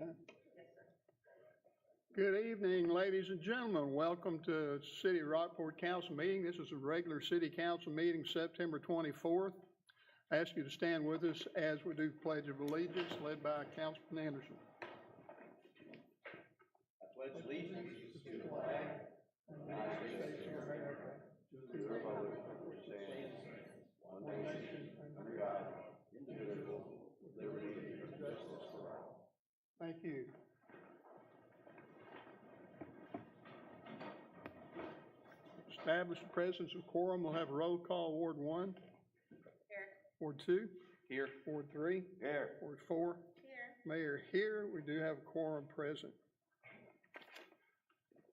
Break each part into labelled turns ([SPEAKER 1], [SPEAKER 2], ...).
[SPEAKER 1] done? Good evening, ladies and gentlemen. Welcome to City of Rockport Council meeting. This is a regular City Council meeting, September 24th. I ask you to stand with us as we do the Pledge of Allegiance, led by Councilman Anderson.
[SPEAKER 2] I pledge allegiance to the flag of the United States of America, to the republic which stands one nation under God, indivisible, with liberty and justice for all.
[SPEAKER 1] Thank you. Establish the presence of quorum. We'll have a roll call. Ward 1.
[SPEAKER 3] Here.
[SPEAKER 1] Ward 2.
[SPEAKER 2] Here.
[SPEAKER 1] Ward 3.
[SPEAKER 2] Here.
[SPEAKER 1] Ward 4.
[SPEAKER 3] Here.
[SPEAKER 1] Mayor here. We do have a quorum present.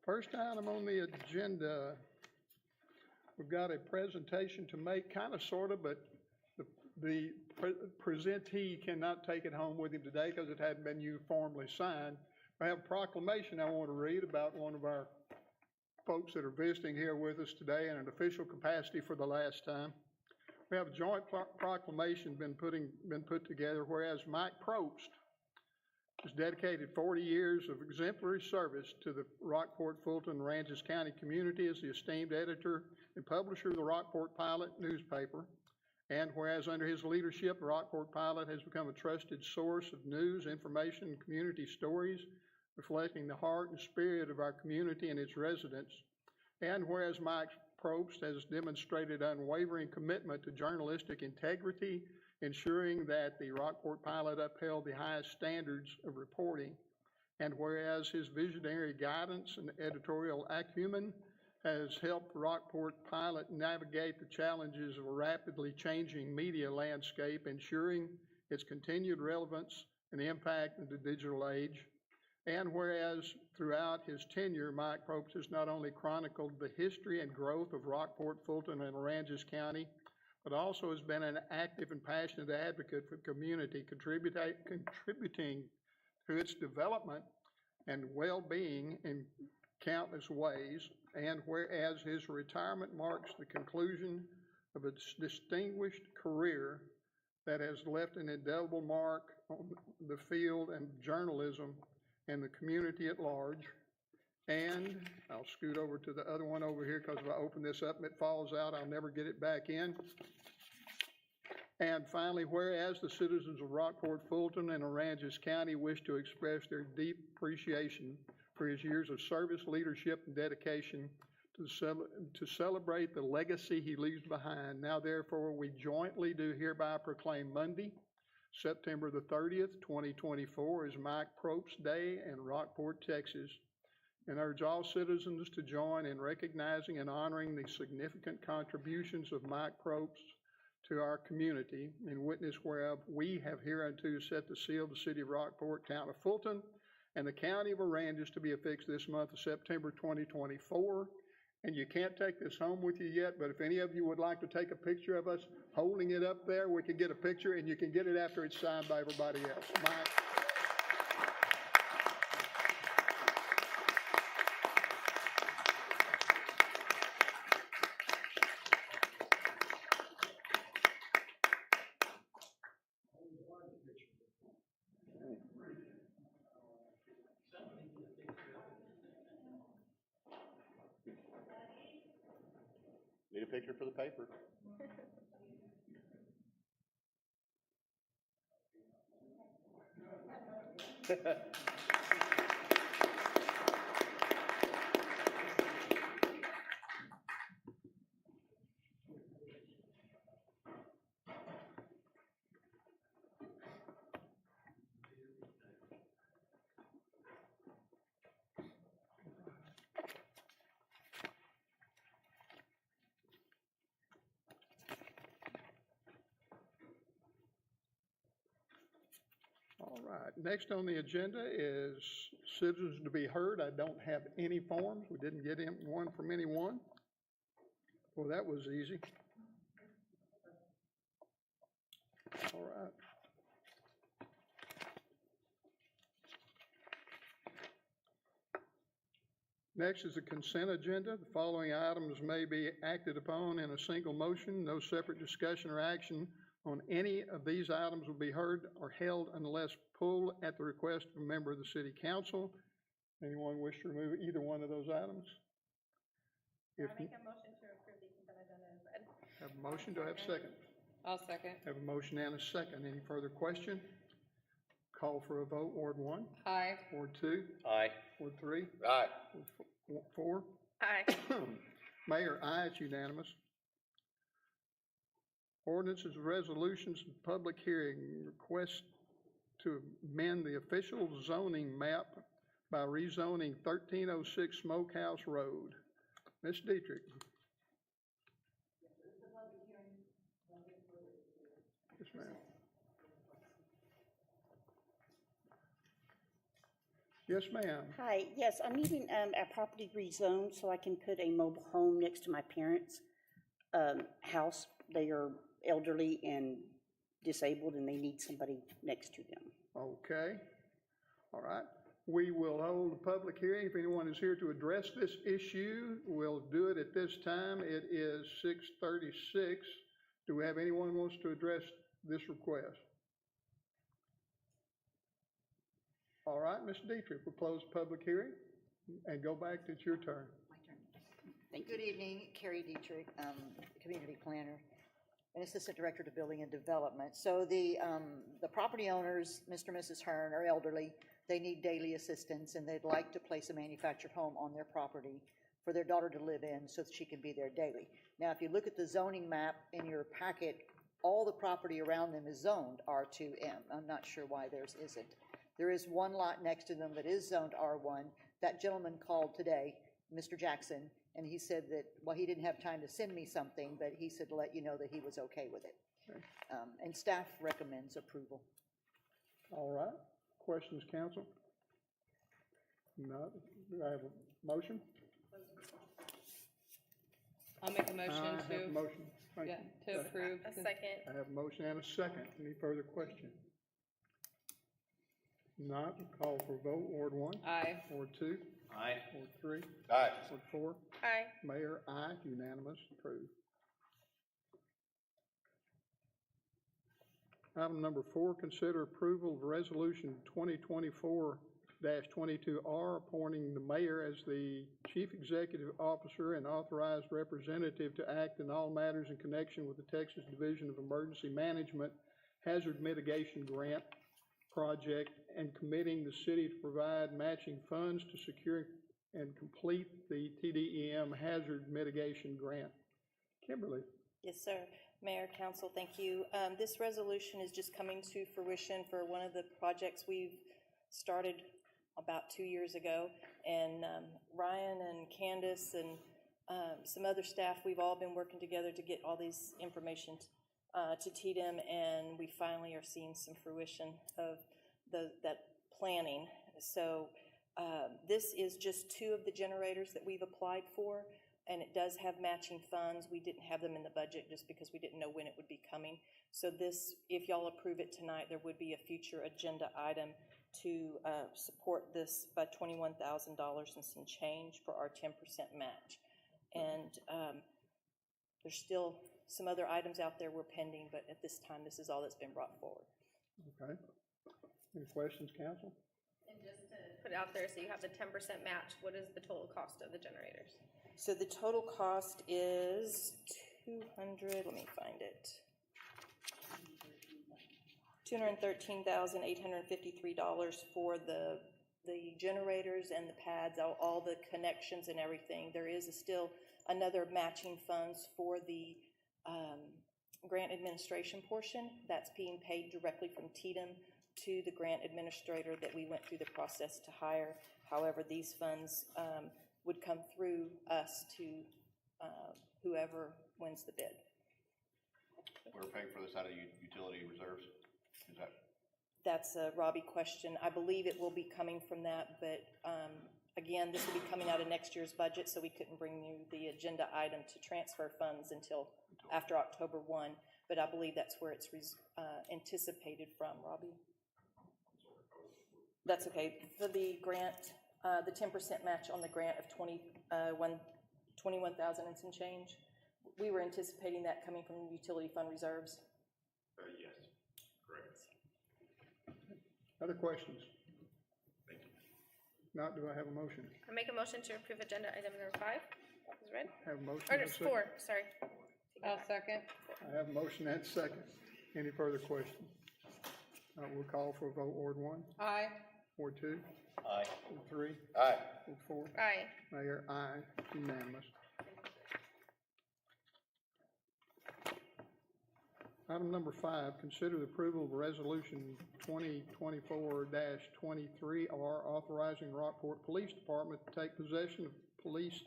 [SPEAKER 1] First item on the agenda, we've got a presentation to make, kind of, sort of, but the presentee cannot take it home with him today because it hadn't been uniformly signed. I have a proclamation I want to read about one of our folks that are visiting here with us today in an official capacity for the last time. We have a joint proclamation been put together, whereas Mike Probst has dedicated 40 years of exemplary service to the Rockport, Fulton, and Aransas County community as the esteemed editor and publisher of the Rockport Pilot newspaper. And whereas under his leadership, the Rockport Pilot has become a trusted source of news, information, and community stories, reflecting the heart and spirit of our community and its residents. And whereas Mike Probst has demonstrated unwavering commitment to journalistic integrity, ensuring that the Rockport Pilot upheld the highest standards of reporting. And whereas his visionary guidance and editorial acumen has helped Rockport Pilot navigate the challenges of a rapidly changing media landscape, ensuring its continued relevance and impact in the digital age. And whereas throughout his tenure, Mike Probst has not only chronicled the history and growth of Rockport, Fulton, and Aransas County, but also has been an active and passionate advocate for the community, contributing to its development and well-being in countless ways. And whereas his retirement marks the conclusion of a distinguished career that has left an indelible mark on the field and journalism and the community at large. And I'll scoot over to the other one over here because if I open this up and it falls out, I'll never get it back in. And finally, whereas the citizens of Rockport, Fulton, and Aransas County wish to express their deep appreciation for his years of service, leadership, and dedication to celebrate the legacy he leaves behind. Now, therefore, we jointly do hereby proclaim Monday, September the 30th, 2024, is Mike Probst Day in Rockport, Texas, and urge all citizens to join in recognizing and honoring the significant contributions of Mike Probst to our community, in witness whereof we have hereunto set the seal of the City of Rockport, Town of Fulton, and the County of Aransas to be affixed this month of September 2024. And you can't take this home with you yet, but if any of you would like to take a picture of us holding it up there, we can get a picture, and you can get it after it's signed by everybody else. Mike.
[SPEAKER 2] Need a picture for the paper.
[SPEAKER 1] All right, next on the agenda is citizens to be heard. I don't have any forms. We didn't get one from anyone. Well, that was easy. All right. Next is the consent agenda. The following items may be acted upon in a single motion. No separate discussion or action on any of these items will be heard or held unless pulled at the request of a member of the city council. Anyone wish to remove either one of those items? If
[SPEAKER 3] I make a motion to approve the consent agenda as read.
[SPEAKER 1] have a motion, do I have a second?
[SPEAKER 4] I'll second.
[SPEAKER 1] Have a motion and a second. Any further question? Call for a vote. Ward 1,
[SPEAKER 4] Aye.
[SPEAKER 1] Ward 2,
[SPEAKER 2] Aye.
[SPEAKER 1] Ward 3,
[SPEAKER 2] Aye.
[SPEAKER 1] Ward 4.
[SPEAKER 3] Aye.
[SPEAKER 1] Mayor, aye, it's unanimous. Ordinances, resolutions, and public hearing, request to amend the official zoning map by rezoning 1306 Smokehouse Road. Ms. Dietrich. Yes, ma'am. Yes, ma'am.
[SPEAKER 5] Hi, yes, I'm needing our property rezoned so I can put a mobile home next to my parents' house. They are elderly and disabled and they need somebody next to them.
[SPEAKER 1] Okay. All right. We will hold a public hearing. If anyone is here to address this issue, we'll do it at this time. It is 6:36. Do we have anyone who wants to address this request? All right, Ms. Dietrich, we'll close the public hearing and go back. It's your turn.
[SPEAKER 5] My turn. Thank you.
[SPEAKER 6] Good evening, Carrie Dietrich, Community Planner and Assistant Director to Building and Development. So the property owners, Mr. and Mrs. Hearn, are elderly. They need daily assistance and they'd like to place a manufactured home on their property for their daughter to live in so that she can be there daily. Now, if you look at the zoning map in your packet, all the property around them is zoned R2M. I'm not sure why theirs isn't. There is one lot next to them that is zoned R1. That gentleman called today, Mr. Jackson, and he said that, well, he didn't have time to send me something, but he said to let you know that he was okay with it.
[SPEAKER 1] Okay.
[SPEAKER 6] And staff recommends approval.
[SPEAKER 1] All right. Questions, council? No. Do I have a motion?
[SPEAKER 4] I'll make a motion
[SPEAKER 1] I have a
[SPEAKER 4] to,
[SPEAKER 1] motion. Thank
[SPEAKER 4] yeah,
[SPEAKER 1] you.
[SPEAKER 4] to approve.
[SPEAKER 3] A second.
[SPEAKER 1] I have a motion and a second. Any further question? Not, call for a vote. Ward 1,
[SPEAKER 4] Aye.
[SPEAKER 1] Ward 2,
[SPEAKER 2] Aye.
[SPEAKER 1] Ward 3,
[SPEAKER 2] Aye.
[SPEAKER 1] Ward 4.
[SPEAKER 3] Aye.
[SPEAKER 1] Mayor, aye, unanimous, approved. Item number 4, consider approval of resolution 2024-22R, appointing the mayor as the chief executive officer and authorized representative to act in all matters in connection with the Texas Division of Emergency Management Hazard Mitigation Grant project and committing the city to provide matching funds to secure and complete the TDEM hazard mitigation grant. Kimberly.
[SPEAKER 7] Yes, sir. Mayor, Council, thank you. This resolution is just coming to fruition for one of the projects we've started about 2 years ago. And Ryan and Candace and some other staff, we've all been working together to get all these information to TDEM, and we finally are seeing some fruition of that planning. So this is just 2 of the generators that we've applied for, and it does have matching funds. We didn't have them in the budget just because we didn't know when it would be coming. So this, if y'all approve it tonight, there would be a future agenda item to support this by $21,000 and some change for our 10% match. And there's still some other items out there we're pending, but at this time, this is all that's been brought forward.
[SPEAKER 1] Okay. Any questions, council?
[SPEAKER 3] And just to put it out there, so you have the 10% match, what is the total cost of the generators?
[SPEAKER 7] So the total cost is let me find it. $213,853 for the generators and the pads, all the connections and everything. There is still another matching funds for the grant administration portion. That's being paid directly from TDEM to the grant administrator that we went through the process to hire. However, these funds would come through us to whoever wins the bid.
[SPEAKER 2] We're paying for this out of utility reserves? Is that?
[SPEAKER 7] That's a Robbie question. I believe it will be coming from that, but again, this will be coming out of next year's budget, so we couldn't bring you the agenda item to transfer funds until after October 1, but I believe that's where it's anticipated from, Robbie. That's okay. For the grant, the 10% match on the grant of $21,000 and some change, we were anticipating that coming from utility fund reserves.
[SPEAKER 2] Yes, correct.
[SPEAKER 1] Other questions?
[SPEAKER 2] Thank you.
[SPEAKER 1] Not, do I have a motion?
[SPEAKER 3] I make a motion to approve agenda item number 5, is read?
[SPEAKER 1] Have a motion?
[SPEAKER 3] Or
[SPEAKER 1] and a
[SPEAKER 3] it's
[SPEAKER 1] second?
[SPEAKER 3] 4, sorry.
[SPEAKER 4] I'll second.
[SPEAKER 1] I have a motion and a second. Any further questions? We'll call for a vote. Ward 1,
[SPEAKER 4] Aye.
[SPEAKER 1] Ward 2,
[SPEAKER 2] Aye.
[SPEAKER 1] Ward 3,
[SPEAKER 2] Aye.
[SPEAKER 1] Ward 4.
[SPEAKER 3] Aye.
[SPEAKER 1] Mayor, aye, unanimous. Item number 5, consider the approval of resolution 2024-23R authorizing Rockport Police Department to take possession of police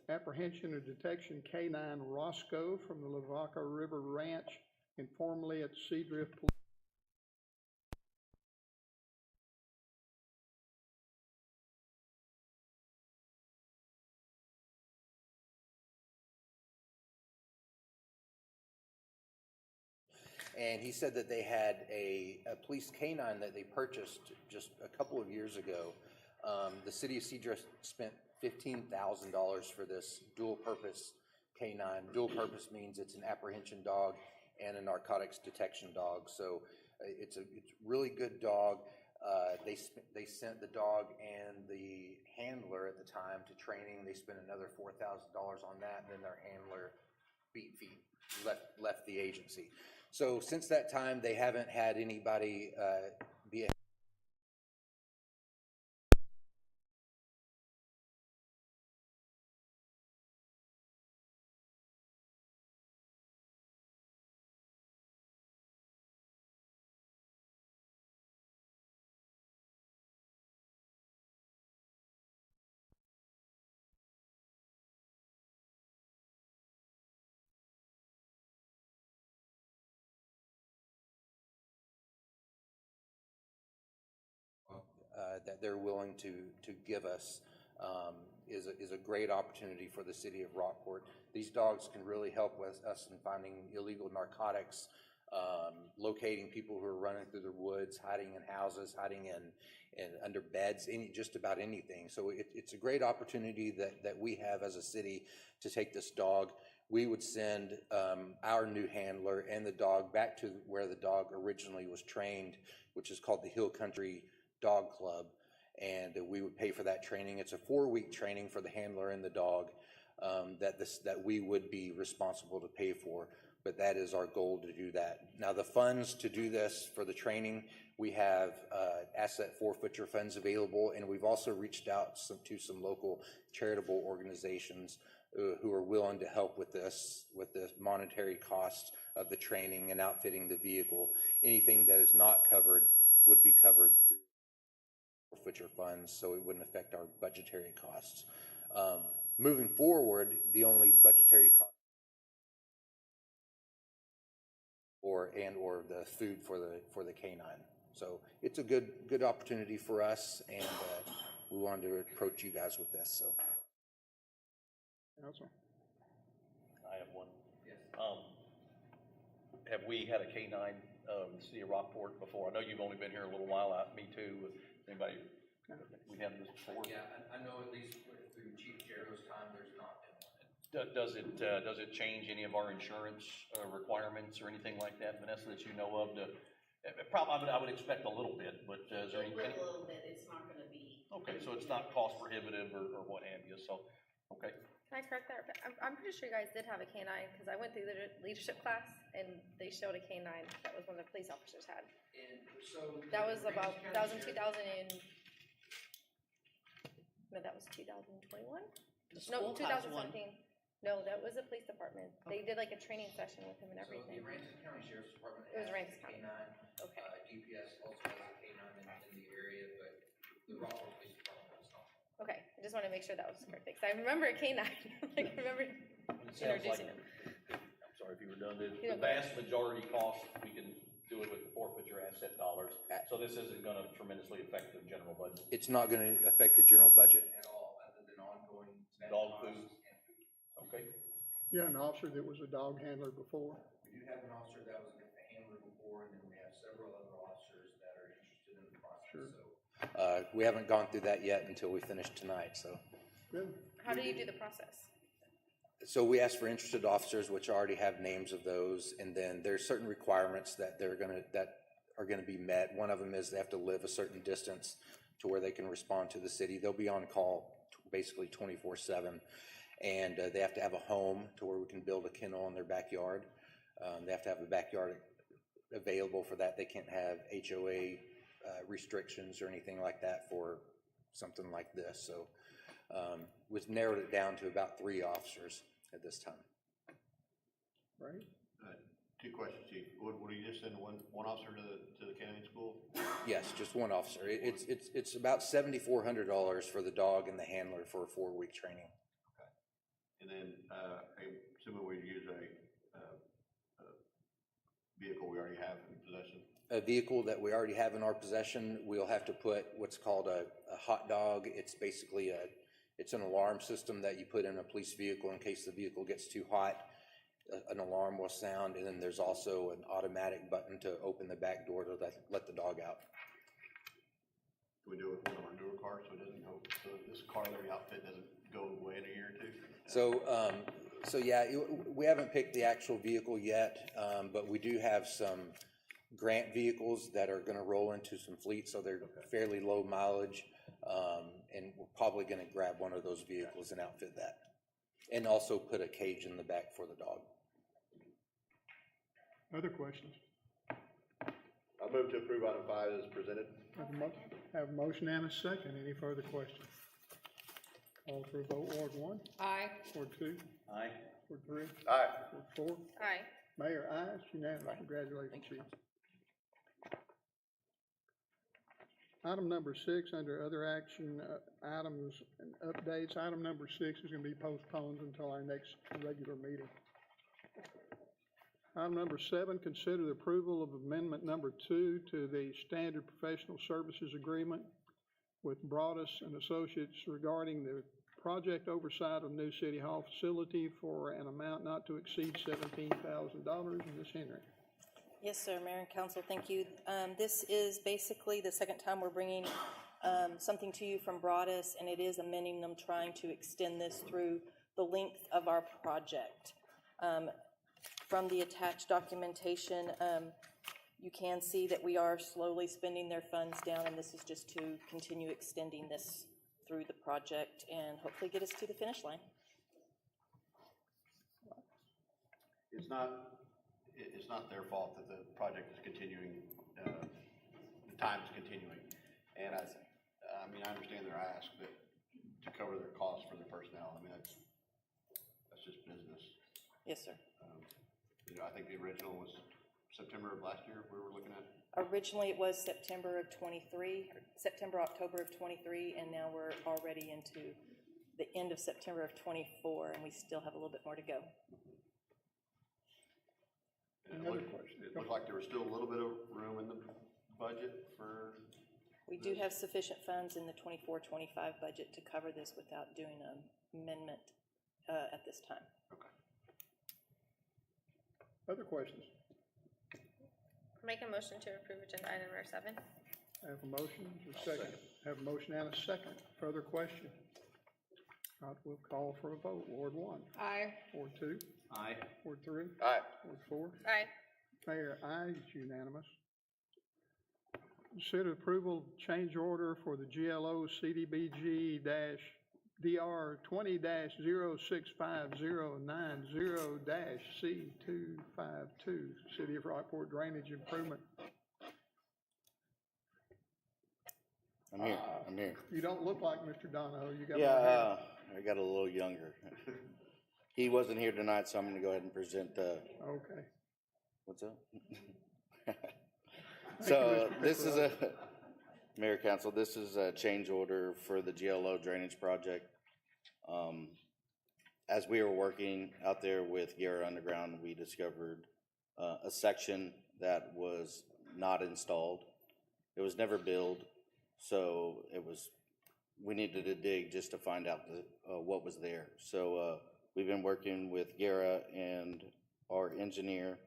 [SPEAKER 1] apprehension and detection K-9 Roscoe from the Lavaca River Ranch and formerly at Seadrift Police.
[SPEAKER 8] And he said that they had a police canine that they purchased just a couple of years ago. The city of Seadrift spent $15,000 for this dual-purpose canine. Dual-purpose means it's an apprehension dog and a narcotics detection dog. So it's a really good dog. They sent the dog and the handler at the time to training. They spent another $4,000 on that, and then their handler beat feet, left the agency. So since that time, they haven't had anybody be a that they're willing to give us is a great opportunity for the city of Rockport. These dogs can really help with us in finding illegal narcotics, locating people who are running through the woods, hiding in houses, hiding in under beds, just about anything. So it's a great opportunity that we have as a city to take this dog. We would send our new handler and the dog back to where the dog originally was trained, which is called the Hill Country Dog Club, and we would pay for that training. It's a 4-week training for the handler and the dog that we would be responsible to pay for, but that is our goal to do that. Now, the funds to do this for the training, we have asset forfeiture funds available, and we've also reached out to some local charitable organizations who are willing to help with the monetary costs of the training and outfitting the vehicle. Anything that is not covered would be covered through forfeiture funds, so it wouldn't affect our budgetary costs. Moving forward, the only budgetary cost or the food for the canine. So it's a good opportunity for us, and we wanted to approach you guys with this. So,
[SPEAKER 1] Council?
[SPEAKER 9] I have one. Yes. Have we had a canine in the city of Rockport before? I know you've only been here a little while. Me too. Anybody? We had this before.
[SPEAKER 8] yeah, I know at least through Chief Jarrow's time, there's not been one.
[SPEAKER 9] Does it change any of our insurance requirements or anything like that, Vanessa, that you know of? Probably, I would expect a little bit, but is there anything?
[SPEAKER 10] A little bit. It's not going to be.
[SPEAKER 9] Okay, so it's not cost prohibitive or what have you. So, okay.
[SPEAKER 3] Can I correct that? I'm pretty sure you guys did have a canine, because I went through the leadership class, and they showed a canine that was one of the police officers had.
[SPEAKER 8] And so
[SPEAKER 3] That was in 2000 no, that was 2021? No, 2017. No, that was the police department. They did like a training session with him and
[SPEAKER 8] So the
[SPEAKER 3] everything.
[SPEAKER 8] Aransas County Sheriff's Department
[SPEAKER 3] It was
[SPEAKER 8] has
[SPEAKER 3] Aransas
[SPEAKER 8] a
[SPEAKER 3] County.
[SPEAKER 8] canine.
[SPEAKER 3] Okay.
[SPEAKER 8] DPS also has a canine in the area, but the Rockport Police Department does not.
[SPEAKER 3] Okay, I just want to make sure that was correct, because I remember a canine. Like, I remember
[SPEAKER 9] It sounds like,
[SPEAKER 3] introducing him.
[SPEAKER 9] I'm sorry if you were done. The
[SPEAKER 3] Yeah.
[SPEAKER 9] vast majority cost, we can do it with the forfeiture asset dollars. So this isn't going to tremendously affect the general budget.
[SPEAKER 8] It's not going to affect the general budget at all, other than ongoing
[SPEAKER 9] Dog food. Okay.
[SPEAKER 1] You had an officer that was a dog handler before.
[SPEAKER 8] We do have an officer that was a handler before, and then we have several other officers that are interested in the process.
[SPEAKER 1] Sure.
[SPEAKER 8] So we haven't gone through that yet until we finish tonight. So
[SPEAKER 1] Good.
[SPEAKER 3] How do you do the process?
[SPEAKER 8] So we ask for interested officers, which already have names of those, and then there's certain requirements that are gonna be met. One of them is they have to live a certain distance to where they can respond to the city. They'll be on call basically 24/7, and they have to have a home to where we can build a kennel in their backyard. They have to have a backyard available for that. They can't have HOA restrictions or anything like that for something like this. So we've narrowed it down to about 3 officers at this time.
[SPEAKER 1] Right?
[SPEAKER 2] 2 questions, Chief. Would you just send one officer to the canine school?
[SPEAKER 8] Yes, just 1 officer. It's about $7,400 for the dog and the handler for a 4-week training.
[SPEAKER 2] Okay. And then, I'm assuming we use a vehicle we already have in possession?
[SPEAKER 8] A vehicle that we already have in our possession, we'll have to put what's called a hot dog. It's basically it's an alarm system that you put in a police vehicle in case the vehicle gets too hot. An alarm will sound, and then there's also an automatic button to open the back door to let the dog out.
[SPEAKER 2] Can we do it with one of our newer cars so it doesn't go, so this car that we outfit doesn't go away in a year or 2?
[SPEAKER 8] So yeah, we haven't picked the actual vehicle yet, but we do have some grant vehicles that are gonna roll into some fleets, so they're fairly low mileage, and we're probably gonna grab one of those vehicles and outfit that. And also put a cage in the back for the dog.
[SPEAKER 1] Other questions?
[SPEAKER 2] I move to approve item 5 as presented.
[SPEAKER 1] Have a motion and a second. Any further questions? Call for a vote. Ward 1,
[SPEAKER 4] Aye.
[SPEAKER 1] Ward 2,
[SPEAKER 2] Aye.
[SPEAKER 1] Ward 3,
[SPEAKER 2] Aye.
[SPEAKER 1] Ward 4.
[SPEAKER 3] Aye.
[SPEAKER 1] Mayor, aye, it's unanimous. Congratulations, Chief. Item number 6, under other action items and updates, item number 6 is going to be postponed until our next regular meeting. Item number 7, consider the approval of amendment number 2 to the standard professional services agreement with Broadus and Associates regarding the project oversight of new city hall facility for an amount not to exceed $17,000. Ms. Henry.
[SPEAKER 7] Yes, sir, Mayor and Council, thank you. This is basically the second time we're bringing something to you from Broadus, and it is amending them, trying to extend this through the length of our project. From the attached documentation, you can see that we are slowly spending their funds down, and this is just to continue extending this through the project and hopefully get us to the finish line.
[SPEAKER 2] It's not their fault that the project is continuing, the time is continuing. And I mean, I understand their ask that to cover their costs for their personnel. I mean, that's just business.
[SPEAKER 7] Yes, sir.
[SPEAKER 2] You know, I think the original was September of last year we were looking at.
[SPEAKER 7] Originally, it was September of October of 23, and now we're already into the end of September of 24, and we still have a little bit more to go.
[SPEAKER 2] And it looked like there was still a little bit of room in the budget for.
[SPEAKER 7] We do have sufficient funds in the 24-25 budget to cover this without doing an amendment at this time.
[SPEAKER 2] Okay.
[SPEAKER 1] Other questions?
[SPEAKER 3] Make a motion to approve agenda item number 7.
[SPEAKER 1] Have a motion, is there a second? Have a motion and a second. Further question? Not, we'll call for a vote. Ward 1,
[SPEAKER 4] Aye.
[SPEAKER 1] Ward 2,
[SPEAKER 2] Aye.
[SPEAKER 1] Ward 3,
[SPEAKER 2] Aye.
[SPEAKER 1] Ward 4.
[SPEAKER 3] Aye.
[SPEAKER 1] Mayor, aye, it's unanimous. Consider approval of change order for the GLO CDBG-DR 20-0659090-C252, City of Rockport Drainage Improvement.
[SPEAKER 11] I'm here.
[SPEAKER 1] You don't look like Mr. Donahoe. You got
[SPEAKER 11] Yeah, I got a little younger. He wasn't here tonight, so I'm gonna go ahead and present,
[SPEAKER 1] Okay.
[SPEAKER 11] what's up? So this is Mayor Council, this is a change order for the GLO drainage project. As we were working out there with Guerra Underground, we discovered a section that was not installed. It was never built, so we needed to dig just to find out what was there. So we've been working with Guerra and our engineer,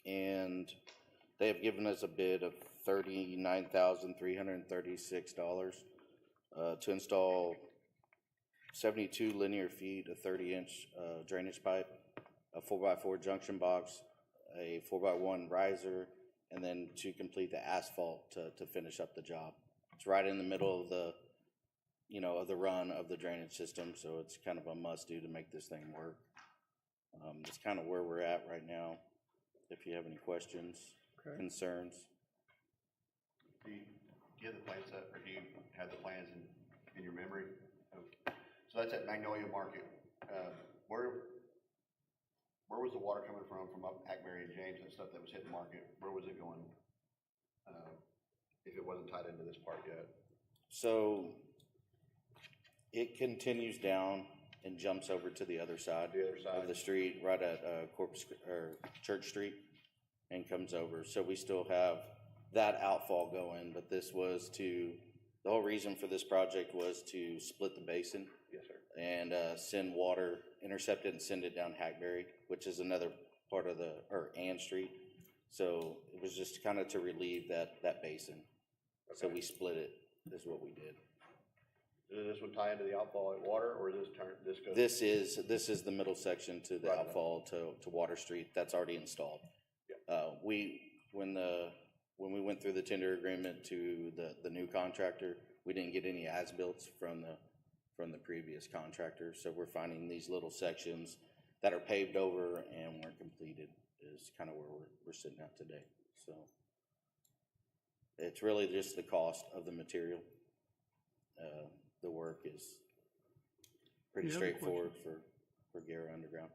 [SPEAKER 11] and they have given us a bid of $39,336 to install 72 linear feet of 30-inch drainage pipe, a 4x4 junction box, a 4x1 riser, and then to complete the asphalt to finish up the job. It's right in the middle of the, of the run of the drainage system, so it's kind of a must-do to make this thing work. That's kind of where we're at right now. If you have any questions,
[SPEAKER 1] Okay.
[SPEAKER 11] concerns.
[SPEAKER 2] Do you have the plans up, or do you have the plans in your memory? So that's at Magnolia Market. Where was the water coming from up Hackberry and James and stuff that was hitting Market? Where was it going, if it wasn't tied into this part yet?
[SPEAKER 11] So it continues down and jumps over to the other side of the street, right at Church Street, and comes over. So we still have that outfall going, but this was the whole reason for this project was to split the basin.
[SPEAKER 2] Yes, sir.
[SPEAKER 11] And send water, intercept it and send it down Hackberry, which is another part of Ann Street. So it was just kind of to relieve that basin. Okay. So we split it, is what we did.
[SPEAKER 2] Does this one tie into the outfall at Water, or is this goes?
[SPEAKER 11] This is the middle section to the outfall to Water Street. That's already installed. Yep. When we went through the tender agreement to the new contractor, we didn't get any as-built from the previous contractor. So we're finding these little sections that are paved over and weren't completed is kind of where we're sitting at today. So it's really just the cost of the material. The work is pretty straightforward for Guerra Underground.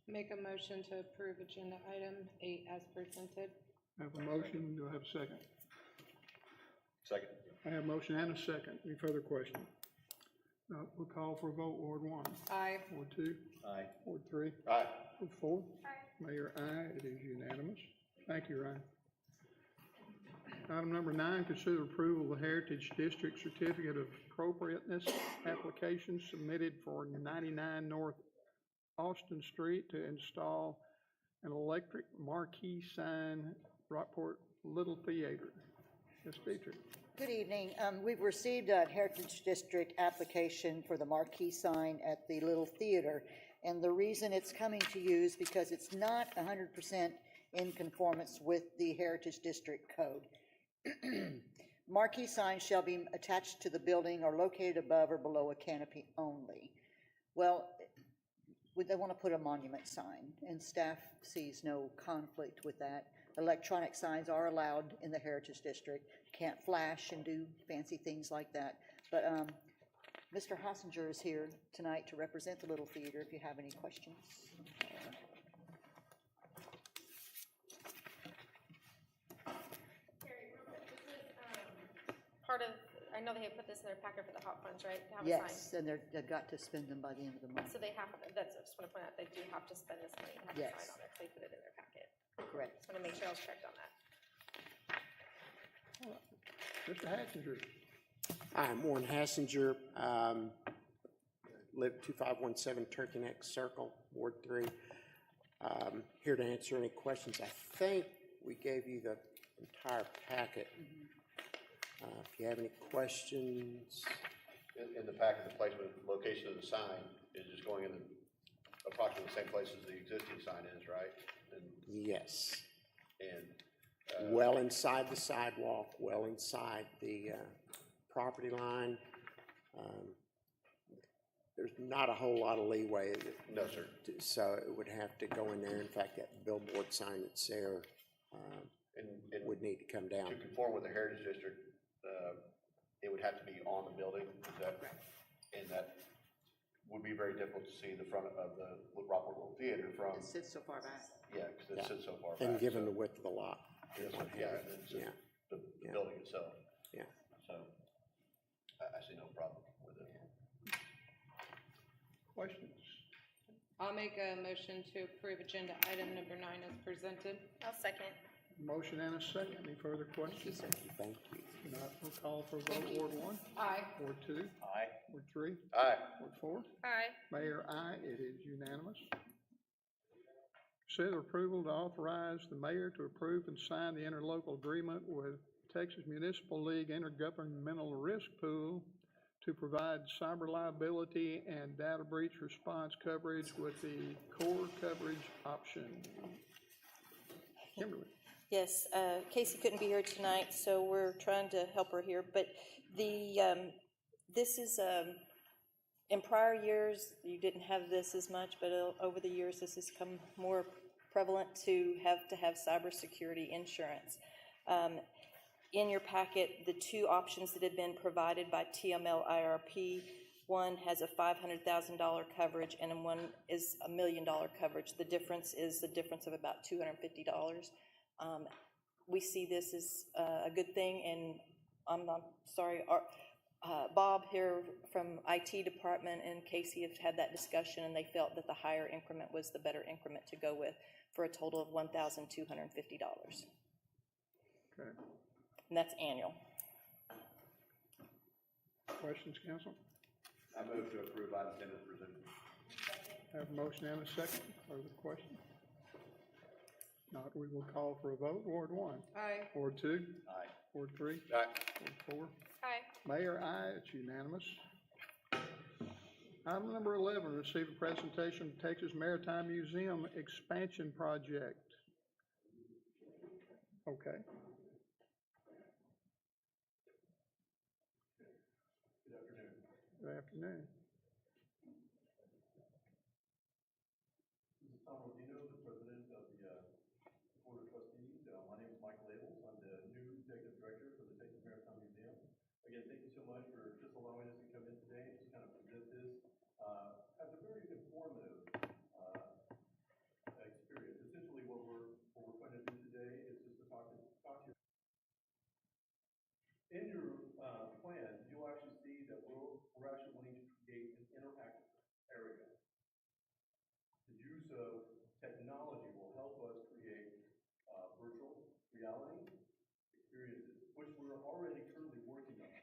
[SPEAKER 4] Make a motion to approve agenda item 8 as presented.
[SPEAKER 1] I have a motion, do I have a second?
[SPEAKER 2] Second.
[SPEAKER 1] I have a motion and a second. Any further questions? We'll call for a vote. Ward 1.
[SPEAKER 4] Aye.
[SPEAKER 1] Ward 2.
[SPEAKER 2] Aye.
[SPEAKER 1] Ward 3.
[SPEAKER 2] Aye.
[SPEAKER 1] Ward 4.
[SPEAKER 3] Aye.
[SPEAKER 1] Mayor, aye. It is unanimous. Thank you, Ryan. Item number 9, consider approval of the Heritage District Certificate of Appropriateness application submitted for 99 North Austin Street to install an electric marquee sign, Rockport Little Theater. Ms. Dietrich.
[SPEAKER 6] Good evening. We've received a Heritage District application for the marquee sign at the Little Theater. And the reason it's coming to you is because it's not 100% in conformance with the Heritage District Code. Marquee signs shall be attached to the building or located above or below a canopy only. Well, they want to put a monument sign, and staff sees no conflict with that. Electronic signs are allowed in the Heritage District. Can't flash and do fancy things like that. But Mr. Hassinger is here tonight to represent the Little Theater if you have any questions.
[SPEAKER 3] Part of, I know they had put this in their packet for the hot funds, right? To have a
[SPEAKER 6] Yes,
[SPEAKER 3] sign.
[SPEAKER 6] and they've got to spend them by the end of the month.
[SPEAKER 3] So they have, that's, I just want to point out, they do have to spend this money, have
[SPEAKER 6] Yes.
[SPEAKER 3] to sign on it, so they put it in their packet.
[SPEAKER 6] Correct.
[SPEAKER 3] Just want to make sure I was correct on that.
[SPEAKER 1] Mr. Hassinger.
[SPEAKER 12] I'm Warren Hassinger, live 2517 Turkey Neck Circle, Ward 3. Here to answer any questions. I think we gave you the entire packet. If you have any questions.
[SPEAKER 2] In the packet, the placement, location of the sign is just going in approximately the same place as the existing sign is, right? And,
[SPEAKER 12] Yes.
[SPEAKER 2] and
[SPEAKER 12] Well inside the sidewalk, well inside the property line. There's not a whole lot of leeway.
[SPEAKER 2] No, sir.
[SPEAKER 12] So it would have to go in there. In fact, that billboard sign that's there
[SPEAKER 2] And
[SPEAKER 12] would need to come down.
[SPEAKER 2] to conform with the Heritage District, it would have to be on the building, is that, and that would be very difficult to see the front of the Rockport Little Theater from,
[SPEAKER 6] It sits so far back.
[SPEAKER 2] yeah, because it sits so far back.
[SPEAKER 12] And given
[SPEAKER 2] so-
[SPEAKER 12] the width of the lot.
[SPEAKER 2] Yes, sir. Yeah, and it's just
[SPEAKER 12] Yeah.
[SPEAKER 2] the
[SPEAKER 12] Yeah.
[SPEAKER 2] building itself.
[SPEAKER 12] Yeah.
[SPEAKER 2] So, I see no problem with it.
[SPEAKER 1] Questions?
[SPEAKER 4] I'll make a motion to approve agenda item number 9 as presented.
[SPEAKER 3] I'll second.
[SPEAKER 1] Motion and a second. Any further questions?
[SPEAKER 12] Thank you.
[SPEAKER 1] Not, we'll call for a vote. Ward 1.
[SPEAKER 4] Aye.
[SPEAKER 1] Ward 2.
[SPEAKER 2] Aye.
[SPEAKER 1] Ward 3.
[SPEAKER 2] Aye.
[SPEAKER 1] Ward 4.
[SPEAKER 3] Aye.
[SPEAKER 1] Mayor, aye. It is unanimous. Consider approval to authorize the mayor to approve and sign the interlocal agreement with Texas Municipal League Intergovernmental Risk Pool to provide cyber liability and data breach response coverage with the core coverage option. Kimberly.
[SPEAKER 7] Yes, Casey couldn't be here tonight, so we're trying to help her here, but this is, in prior years, you didn't have this as much, but over the years, this has come more prevalent to have cybersecurity insurance. In your packet, the two options that have been provided by TML IRP, one has a $500,000 coverage and one is $1 million coverage. The difference is the difference of about $250. We see this as a good thing, and I'm sorry, Bob here from IT department and Casey have had that discussion, and they felt that the higher increment was the better increment to go with for a total of $1,250.
[SPEAKER 1] Okay.
[SPEAKER 7] And that's annual.
[SPEAKER 1] Questions, council?
[SPEAKER 2] I move to approve item 10 as presented.
[SPEAKER 1] Have a motion and a second. Further questions? Not, we will call for a vote. Ward 1.
[SPEAKER 4] Aye.
[SPEAKER 1] Ward 2.
[SPEAKER 2] Aye.
[SPEAKER 1] Ward 3.
[SPEAKER 8] Aye.
[SPEAKER 1] Ward 4.
[SPEAKER 3] Aye.
[SPEAKER 1] Mayor, aye. It's unanimous. Item number 11, receive a presentation of Texas Maritime Museum expansion project. Okay. Good afternoon.
[SPEAKER 2] This is Tom Rodino, the president of the Board of Trustees. My name is Mike Labels. I'm the new executive director for the Texas Maritime Museum. Again, thank you so much for just allowing us to come in today and just kind of present this as a very informative experience. Essentially, what we're going to do today is just to talk to you. In your plan, you'll actually see that we're actually wanting to create an interactive area. The use of technology will help us create virtual reality experiences, which we're already currently working on.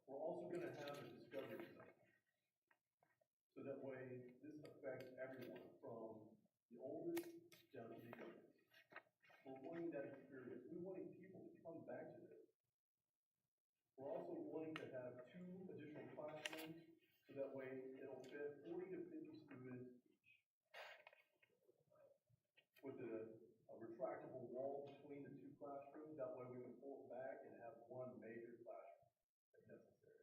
[SPEAKER 2] We're also going to have a discovery center. So that way, this affects everyone from the oldest down to the youngest. We're wanting that experience. We're wanting people to come back to this. We're also wanting to have 2 additional classrooms, so that way it'll fit 40 to 50 students each. With a retractable wall between the 2 classrooms, that way we can pull it back and have 1 major classroom if necessary.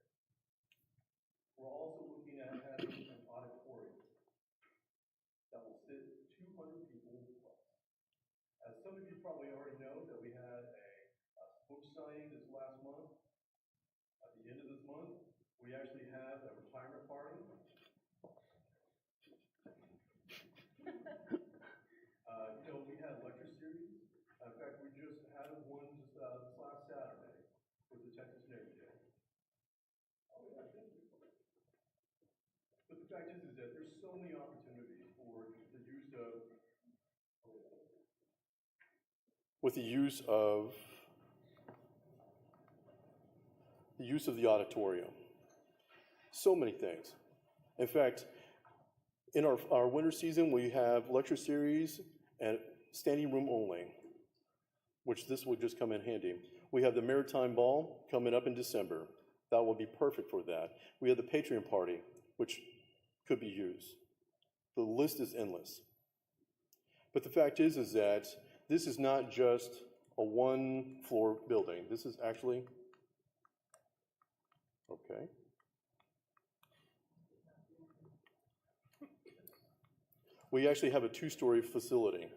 [SPEAKER 2] We're also looking at having an auditorium that will sit 200 people plus. As some of you probably already know, that we had a book signing this last month. At the end of this month, we actually have a retirement party. We had lecture series. In fact, we just had one just this last Saturday with the Texas Navy Day. Oh yeah, thank you. But the fact is that there's so many opportunities for the use of.
[SPEAKER 13] With the use of the auditorium. So many things. In fact, in our winter season, we have lecture series and standing room only, which this will just come in handy. We have the Maritime Ball coming up in December. That will be perfect for that. We have the Patreon party, which could be used. The list is endless. But the fact is that this is not just a 1-floor building. This is actually, okay. We actually have a 2-story facility.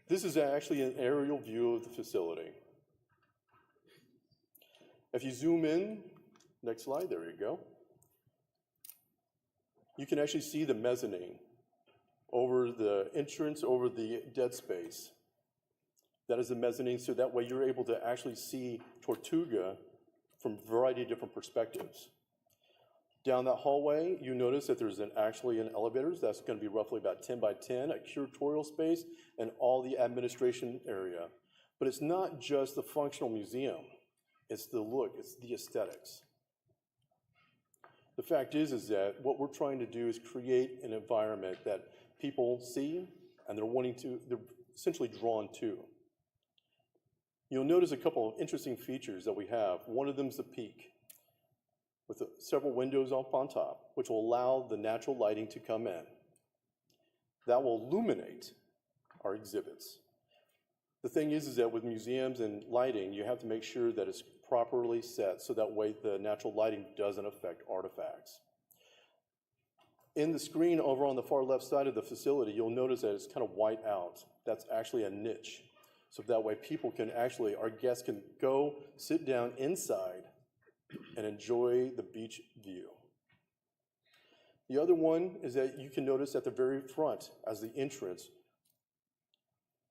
[SPEAKER 13] This is actually an aerial view of the facility. If you zoom in, next slide, there you go. You can actually see the mezzanine over the entrance, over the dead space. That is the mezzanine, so that way you're able to actually see Tortuga from a variety of different perspectives. Down that hallway, you notice that there's actually an elevator that's going to be roughly about 10 by 10, a curatorial space, and all the administration area. But it's not just the functional museum. It's the look, it's the aesthetics. The fact is that what we're trying to do is create an environment that people see and they're essentially drawn to. You'll notice a couple of interesting features that we have. One of them is the peak, with several windows up on top, which will allow the natural lighting to come in. That will illuminate our exhibits. The thing is that with museums and lighting, you have to make sure that it's properly set so that way the natural lighting doesn't affect artifacts. In the screen over on the far left side of the facility, you'll notice that it's kind of white out. That's actually a niche. So that way people can actually, our guests can go sit down inside and enjoy the beach view. The other one is that you can notice at the very front, as the entrance,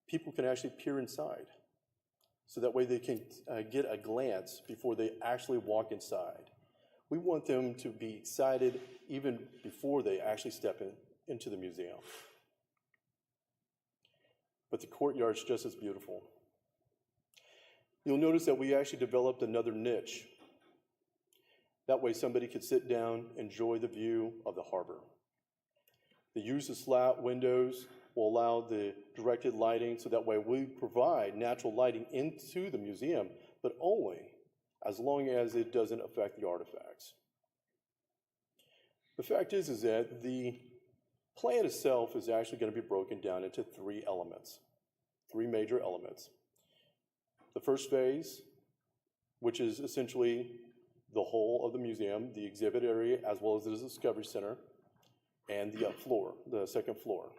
[SPEAKER 13] people can actually peer inside. So that way they can get a glance before they actually walk inside. We want them to be excited even before they actually step into the museum. But the courtyard's just as beautiful. You'll notice that we actually developed another niche. That way somebody could sit down, enjoy the view of the harbor. The use of slat windows will allow the directed lighting, so that way we provide natural lighting into the museum, but only as long as it doesn't affect the artifacts. The fact is that the plan itself is actually going to be broken down into three elements, three major elements. The first phase, which is essentially the whole of the museum, the exhibit area, as well as the Discovery Center, and the floor, the second floor.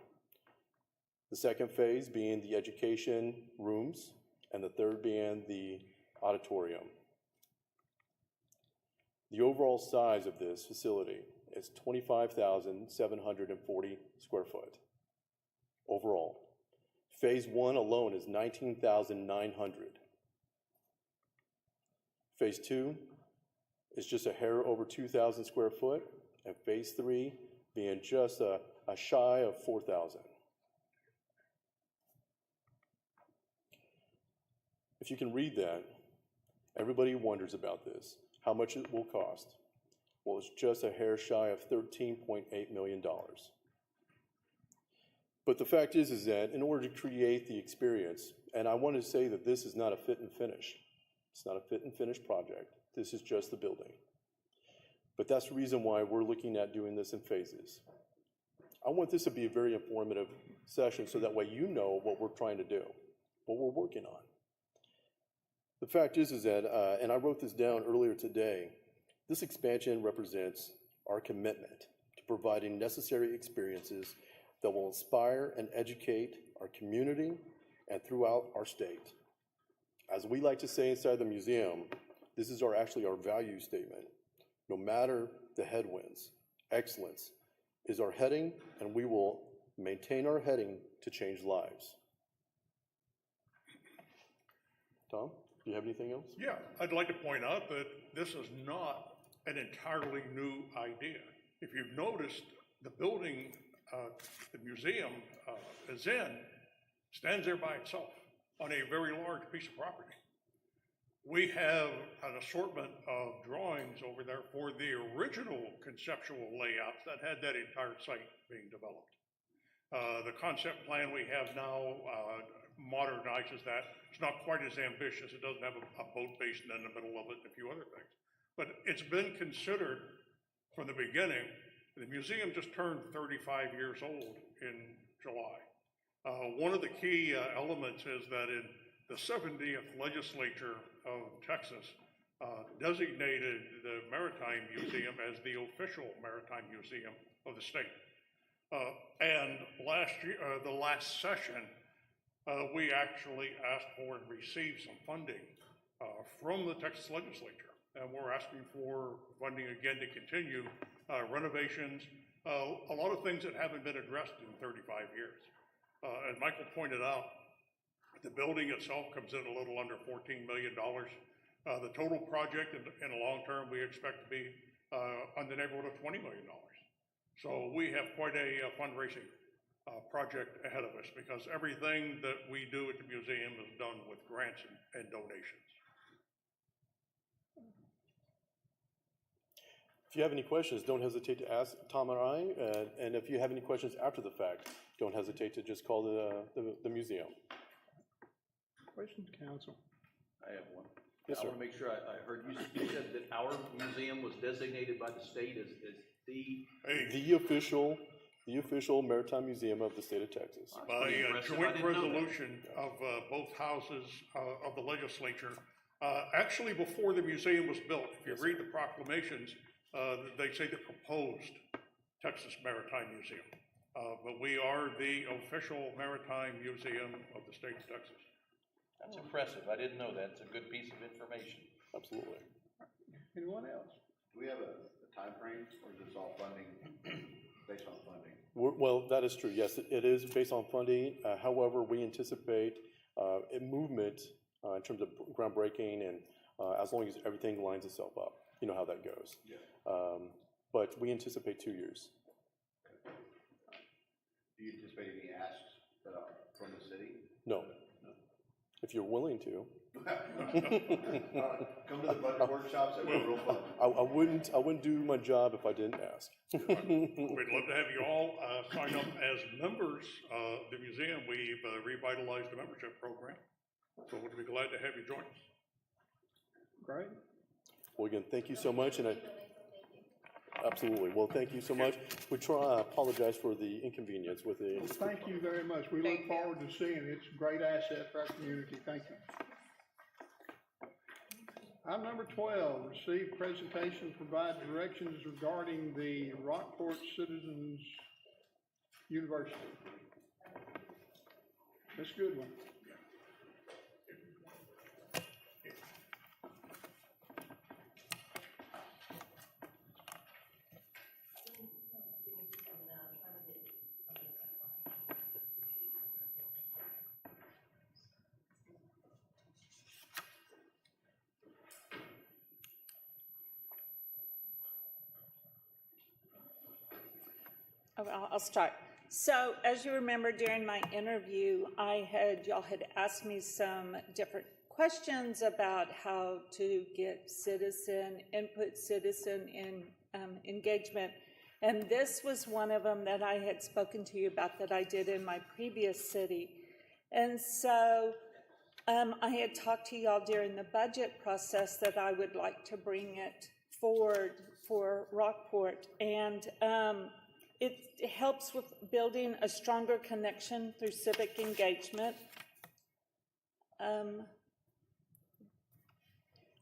[SPEAKER 13] The second phase being the education rooms, and the third being the auditorium. The overall size of this facility is 25,740 square foot overall. Phase 1 alone is 19,900. Phase 2 is just a hair over 2,000 square foot, and phase 3 being just a shy of 4,000. If you can read that, everybody wonders about this, how much it will cost. Well, it's just a hair shy of $13.8 million. But the fact is that in order to create the experience, and I want to say that this is not a fit and finish. It's not a fit and finish project. This is just the building. But that's the reason why we're looking at doing this in phases. I want this to be a very informative session so that way you know what we're trying to do, what we're working on. The fact is that, and I wrote this down earlier today, this expansion represents our commitment to providing necessary experiences that will inspire and educate our community and throughout our state. As we like to say inside the museum, this is actually our value statement. No matter the headwinds, excellence is our heading, and we will maintain our heading to change lives. Tom, do you have anything else?
[SPEAKER 14] Yeah, I'd like to point out that this is not an entirely new idea. If you've noticed, the building the museum is in stands there by itself on a very large piece of property. We have an assortment of drawings over there for the original conceptual layouts that had that entire site being developed. The concept plan we have now modernizes that. It's not quite as ambitious. It doesn't have a boat basin in the middle of it and a few other things. But it's been considered from the beginning. The museum just turned 35 years old in July. One of the key elements is that in the 70th legislature of Texas designated the Maritime Museum as the official maritime museum of the state. And last year, the last session, we actually asked for and received some funding from the Texas legislature. And we're asking for funding again to continue renovations, a lot of things that haven't been addressed in 35 years. As Michael pointed out, the building itself comes in a little under $14 million. The total project in the long term, we expect to be on the neighborhood of $20 million. So we have quite a fundraising project ahead of us, because everything that we do at the museum is done with grants and donations.
[SPEAKER 13] If you have any questions, don't hesitate to ask Tom or I, and if you have any questions after the fact, don't hesitate to just call the museum.
[SPEAKER 1] Questions, council?
[SPEAKER 9] I have one.
[SPEAKER 13] Yes,
[SPEAKER 9] I
[SPEAKER 13] sir.
[SPEAKER 9] want to make sure I heard you, you said that our museum was designated by the state as the.
[SPEAKER 13] The official maritime museum of the state of Texas.
[SPEAKER 14] By
[SPEAKER 9] Pretty
[SPEAKER 14] a
[SPEAKER 9] impressive. I
[SPEAKER 14] joint
[SPEAKER 9] didn't know that.
[SPEAKER 14] resolution of both houses of the legislature. Actually, before the museum was built, if you read the proclamations, they say the proposed Texas Maritime Museum. But we are the official maritime museum of the state of Texas.
[SPEAKER 9] That's impressive. I didn't know that. It's a good piece of information.
[SPEAKER 13] Absolutely.
[SPEAKER 1] Anyone else?
[SPEAKER 2] Do we have a timeframe, or is this all funding, based on funding?
[SPEAKER 13] Well, that is true, yes, it is based on funding. However, we anticipate a movement in terms of groundbreaking and as long as everything lines itself up. You know how that goes.
[SPEAKER 2] Yeah.
[SPEAKER 13] But we anticipate 2 years.
[SPEAKER 2] Do you anticipate any asks from the city?
[SPEAKER 13] No. If you're willing to.
[SPEAKER 2] Come to the budget workshops, that were real fun.
[SPEAKER 13] I wouldn't do my job if I didn't ask.
[SPEAKER 14] We'd love to have you all sign up as members of the museum. We've revitalized the membership program, so we'd be glad to have you join us.
[SPEAKER 1] Great.
[SPEAKER 13] Well, again, thank you so much, and absolutely. Well, thank you so much. We apologize for the inconvenience with the.
[SPEAKER 1] Thank you very much. We look forward to seeing it. It's a great asset for our community. Thank you. Item number 12, receive presentation, provide directions regarding the Rockport Citizens University. That's a good one.
[SPEAKER 15] I'll start. So, as you remember during my interview, y'all had asked me some different questions about how to get citizen input, citizen engagement. And this was one of them that I had spoken to you about that I did in my previous city. And so I had talked to y'all during the budget process that I would like to bring it forward for Rockport. And it helps with building a stronger connection through civic engagement.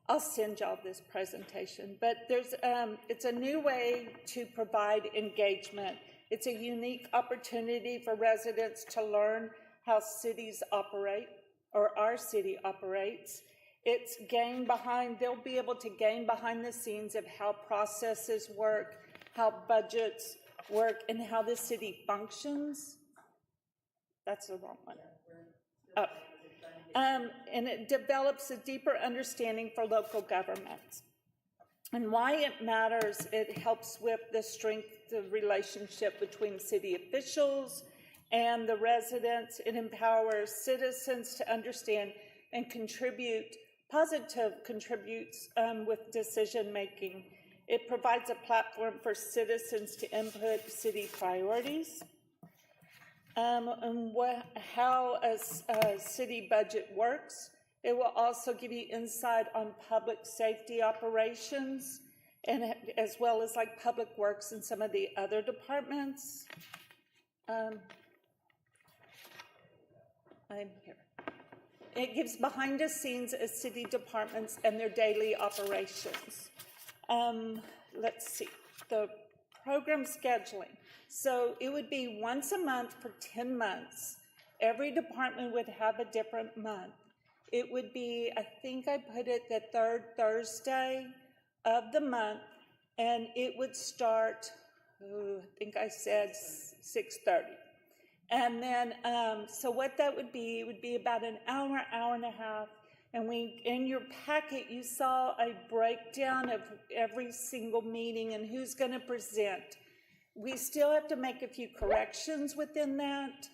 [SPEAKER 15] I'll send y'all this presentation, but it's a new way to provide engagement. It's a unique opportunity for residents to learn how cities operate, or our city operates. They'll be able to gain behind the scenes of how processes work, how budgets work, and how the city functions. That's the wrong one. Oh. And it develops a deeper understanding for local governments. And why it matters, it helps with the strength of relationship between city officials and the residents. It empowers citizens to understand and positive contributes with decision making. It provides a platform for citizens to input city priorities. And how a city budget works. It will also give you insight on public safety operations, and as well as like public works and some of the other departments. I'm here. It gives behind the scenes of city departments and their daily operations. Let's see, the program scheduling. So it would be once a month for 10 months. Every department would have a different month. It would be, I think I put it the third Thursday of the month, and it would start, I think I said 6:30. And then, so what that would be, it would be about an hour, hour and a half. And in your packet, you saw a breakdown of every single meeting and who's going to present. We still have to make a few corrections within that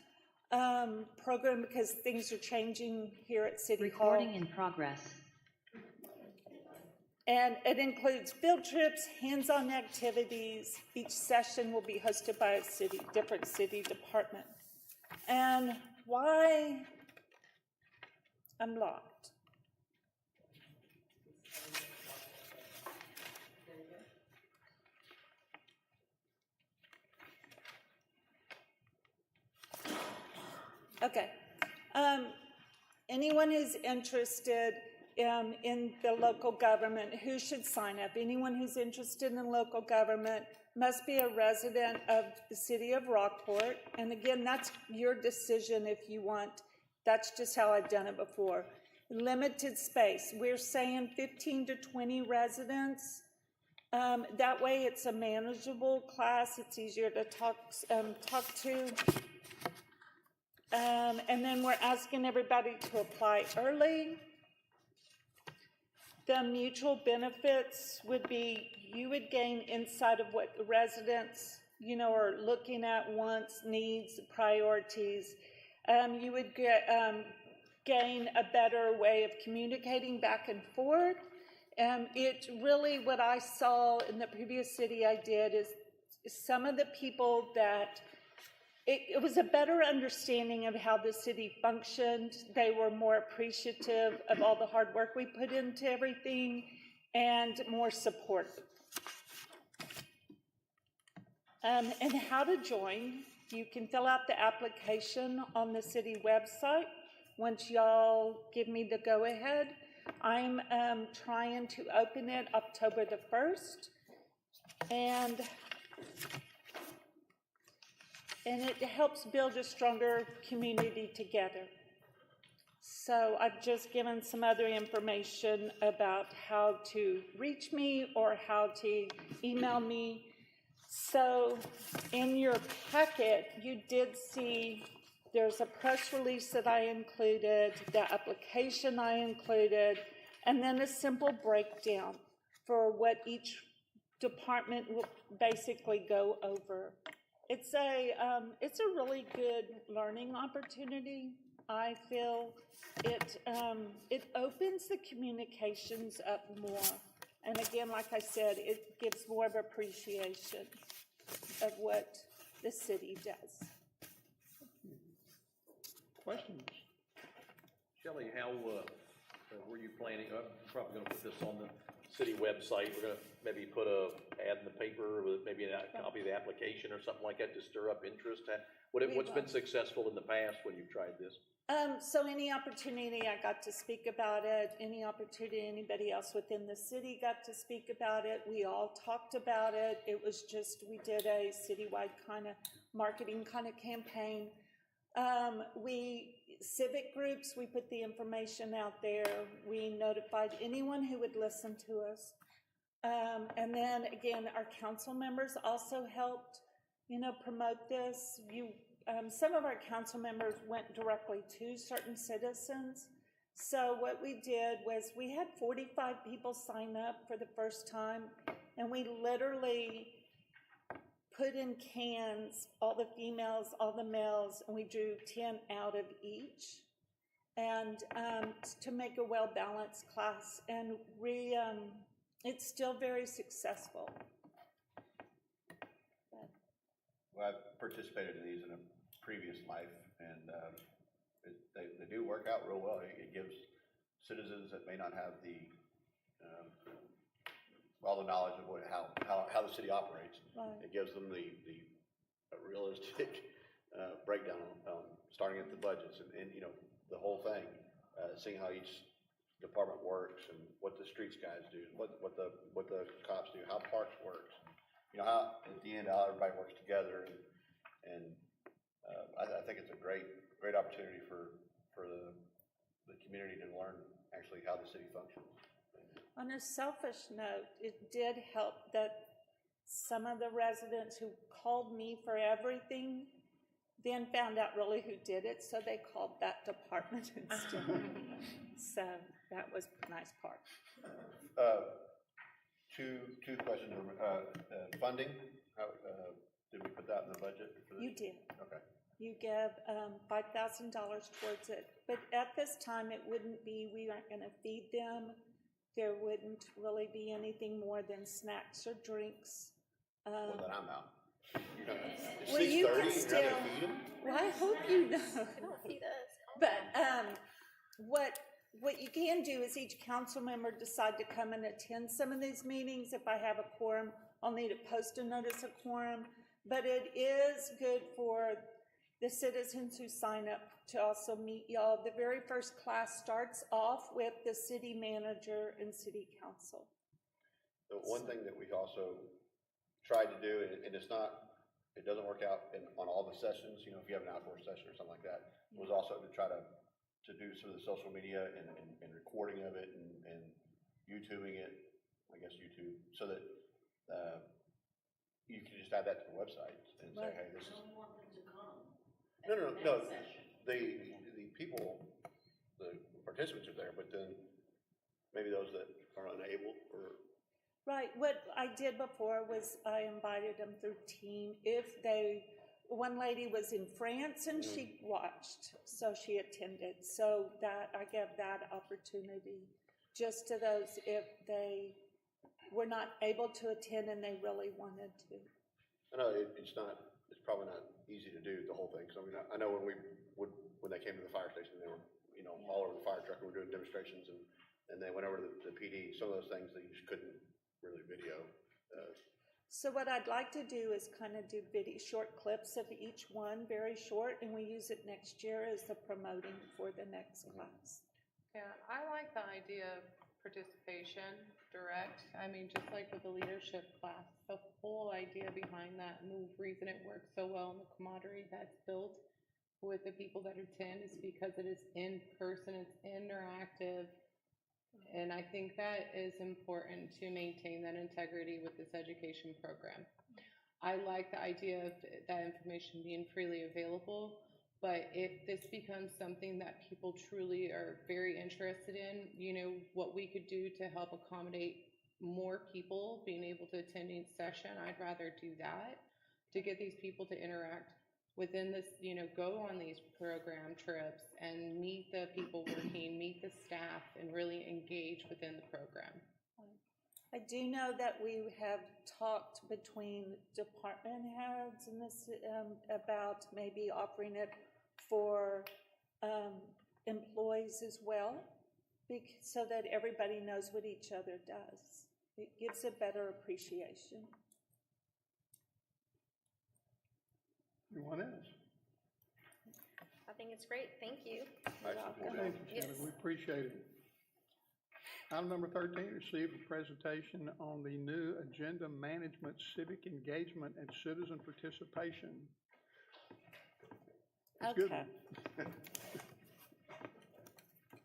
[SPEAKER 15] program because things are changing here at City Hall.
[SPEAKER 10] Recording in progress.
[SPEAKER 15] And it includes field trips, hands-on activities. Each session will be hosted by a different city department. And why I'm locked. Okay. Anyone who's interested in the local government, who should sign up? Anyone who's interested in local government must be a resident of the city of Rockport. And again, that's your decision if you want. That's just how I've done it before. Limited space. We're saying 15 to 20 residents. That way it's a manageable class. It's easier to talk to. And then we're asking everybody to apply early. The mutual benefits would be you would gain insight of what the residents, are looking at, wants, needs, priorities. You would gain a better way of communicating back and forth. It really, what I saw in the previous city I did is some of the people that, it was a better understanding of how the city functioned. They were more appreciative of all the hard work we put into everything and more supportive. And how to join, you can fill out the application on the city website. Once y'all give me the go-ahead, I'm trying to open it October the 1st. And it helps build a stronger community together. So I've just given some other information about how to reach me or how to email me. So in your packet, you did see there's a press release that I included, the application I included, and then a simple breakdown for what each department will basically go over. It's a really good learning opportunity. I feel it opens the communications up more. And again, like I said, it gives more of appreciation of what the city does.
[SPEAKER 1] Questions?
[SPEAKER 9] Shelley, how were you planning? I'm probably going to put this on the city website. We're going to maybe put a ad in the paper with maybe a copy of the application or something like that to stir up interest. What's been successful in the past when you've tried this?
[SPEAKER 15] So any opportunity I got to speak about it, any opportunity anybody else within the city got to speak about it, we all talked about it. It was just, we did a citywide kind of marketing kind of campaign. Civic groups, we put the information out there. We notified anyone who would listen to us. And then again, our council members also helped, promote this. Some of our council members went directly to certain citizens. So what we did was we had 45 people sign up for the first time, and we literally put in cans all the females, all the males, and we drew 10 out of each, and to make a well-balanced class. And it's still very successful.
[SPEAKER 2] Well, I've participated in these in a previous life, and they do work out real well. It gives citizens that may not have all the knowledge of how the city operates.
[SPEAKER 15] Right.
[SPEAKER 2] It gives them the realistic breakdown on starting at the budgets and the whole thing, seeing how each department works and what the streets guys do, what the cops do, how parks works. How at the end how everybody works together, and I think it's a great opportunity for the community to learn actually how the city functions.
[SPEAKER 15] On a selfish note, it did help that some of the residents who called me for everything then found out really who did it, so they called that department instead. So that was a nice part.
[SPEAKER 2] Two questions. Funding, did we put that in the budget for this?
[SPEAKER 15] You did.
[SPEAKER 2] Okay.
[SPEAKER 15] You give $5,000 towards it, but at this time it wouldn't be, we aren't going to feed them. There wouldn't really be anything more than snacks or drinks.
[SPEAKER 2] Well, then I'm out.
[SPEAKER 15] Well, you can still, well, I hope you know. But what you can do is each council member decide to come and attend some of these meetings. If I have a quorum, I'll need to post a notice of quorum. But it is good for the citizens who sign up to also meet y'all. The very first class starts off with the city manager and city council.
[SPEAKER 2] The one thing that we also tried to do, and it's not, it doesn't work out on all the sessions, you know, if you have an outdoor session or something like that, was also to try to do some of the social media and recording of it and YouTubing it, I guess YouTube, so that you can just add that to the website and say, hey, this is. No. The people, the participants are there, but then maybe those that are unable or.
[SPEAKER 15] Right, what I did before was I invited them through team. One lady was in France and she watched, so she attended. So that, I gave that opportunity just to those if they were not able to attend and they really wanted to.
[SPEAKER 2] I know it's probably not easy to do the whole thing, because I mean, I know when they came to the fire station, they were, you know, all over the fire truck and were doing demonstrations, and they went over to the PD, some of those things that you just couldn't really video.
[SPEAKER 15] So what I'd like to do is kind of do short clips of each one, very short, and we use it next year as the promoting for the next class.
[SPEAKER 4] Yeah, I like the idea of participation, direct. I mean, just like with the leadership class, the whole idea behind that and the reason it works so well and the camaraderie that's built with the people that attend is because it is in person, it's interactive. And I think that is important to maintain that integrity with this education program. I like the idea of that information being freely available, but if this becomes something that people truly are very interested in, you know, what we could do to help accommodate more people being able to attend each session, I'd rather do that to get these people to interact within this, you know, go on these program trips and meet the people working, meet the staff, and really engage within the program.
[SPEAKER 15] I do know that we have talked between department heads and this about maybe offering it for employees as well, so that everybody knows what each other does. It gives a better appreciation.
[SPEAKER 1] Anyone else?
[SPEAKER 3] I think it's great, thank you.
[SPEAKER 1] Thank you, Shannon. We appreciate it. Item number 13, receive a presentation on the new agenda management, civic engagement, and citizen participation. It's good.
[SPEAKER 15] Okay.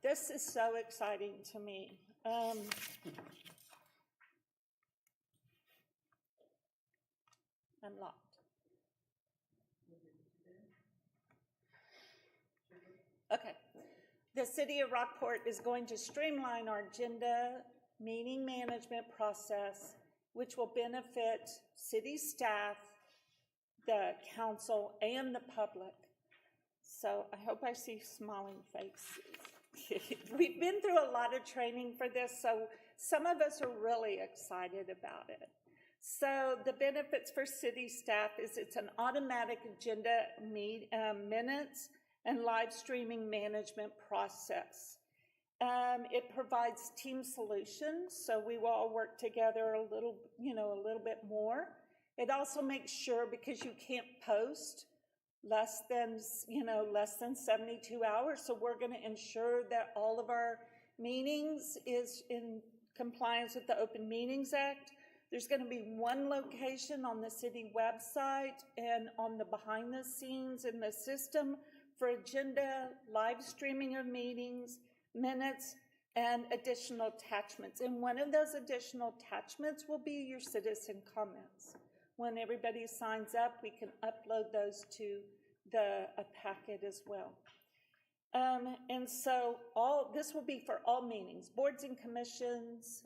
[SPEAKER 15] This is so exciting to me. I'm locked. Okay. The City of Rockport is going to streamline our agenda meeting management process, which will benefit city staff, the council, and the public. So I hope I see smiling faces. We've been through a lot of training for this, so some of us are really excited about it. So the benefits for city staff is it's an automatic agenda minutes and live streaming management process. It provides team solutions, so we will all work together a little bit more. It also makes sure, because you can't post less than 72 hours, so we're going to ensure that all of our meetings is in compliance with the Open Meetings Act. There's going to be one location on the city website and on the behind the scenes in the system for agenda, live streaming of meetings, minutes, and additional attachments. And one of those additional attachments will be your citizen comments. When everybody signs up, we can upload those to a packet as well. And so this will be for all meetings, boards and commissions,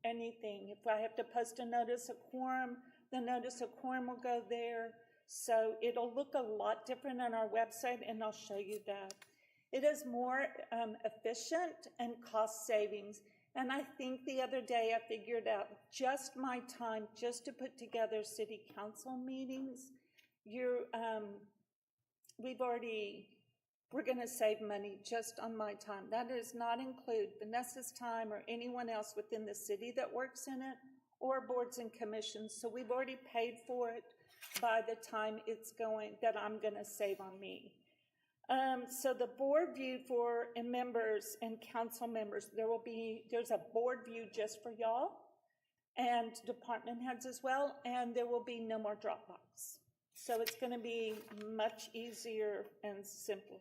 [SPEAKER 15] anything. If I have to post a notice of quorum, the notice of quorum will go there. So it'll look a lot different on our website, and I'll show you that. It is more efficient and cost savings. And I think the other day I figured out just my time just to put together city council meetings. We're going to save money just on my time. That does not include Vanessa's time or anyone else within the city that works in it, or boards and commissions. So we've already paid for it. by the time it's going, that I'm gonna save on me. So the board view for members and council members, there's a board view just for y'all and department heads as well, and there will be no more Dropbox. So it's gonna be much easier and simpler.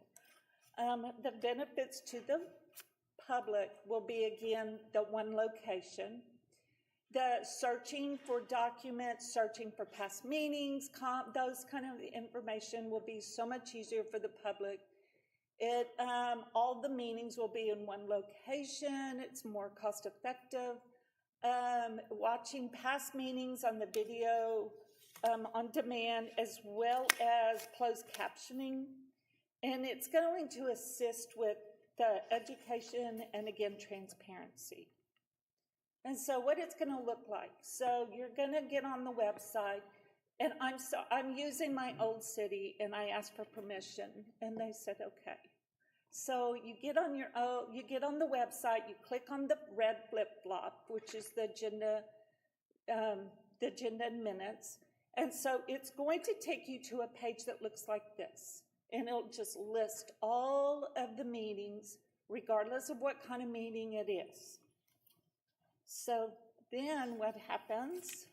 [SPEAKER 15] The benefits to the public will be, again, the one location. The searching for documents, searching for past meetings, those kind of information will be so much easier for the public. All the meetings will be in one location. It's more cost effective. Watching past meetings on the video on demand, as well as closed captioning. And it's going to assist with the education and, again, transparency. And so what it's going to look like. So you're going to get on the website, and I'm using my old city, and I asked for permission, and they said okay. So you get on the website, you click on the red flip-flop, which is the agenda and minutes, and so it's going to take you to a page that looks like this, and it'll just list all of the meetings, regardless of what kind of meeting it is. So then what happens,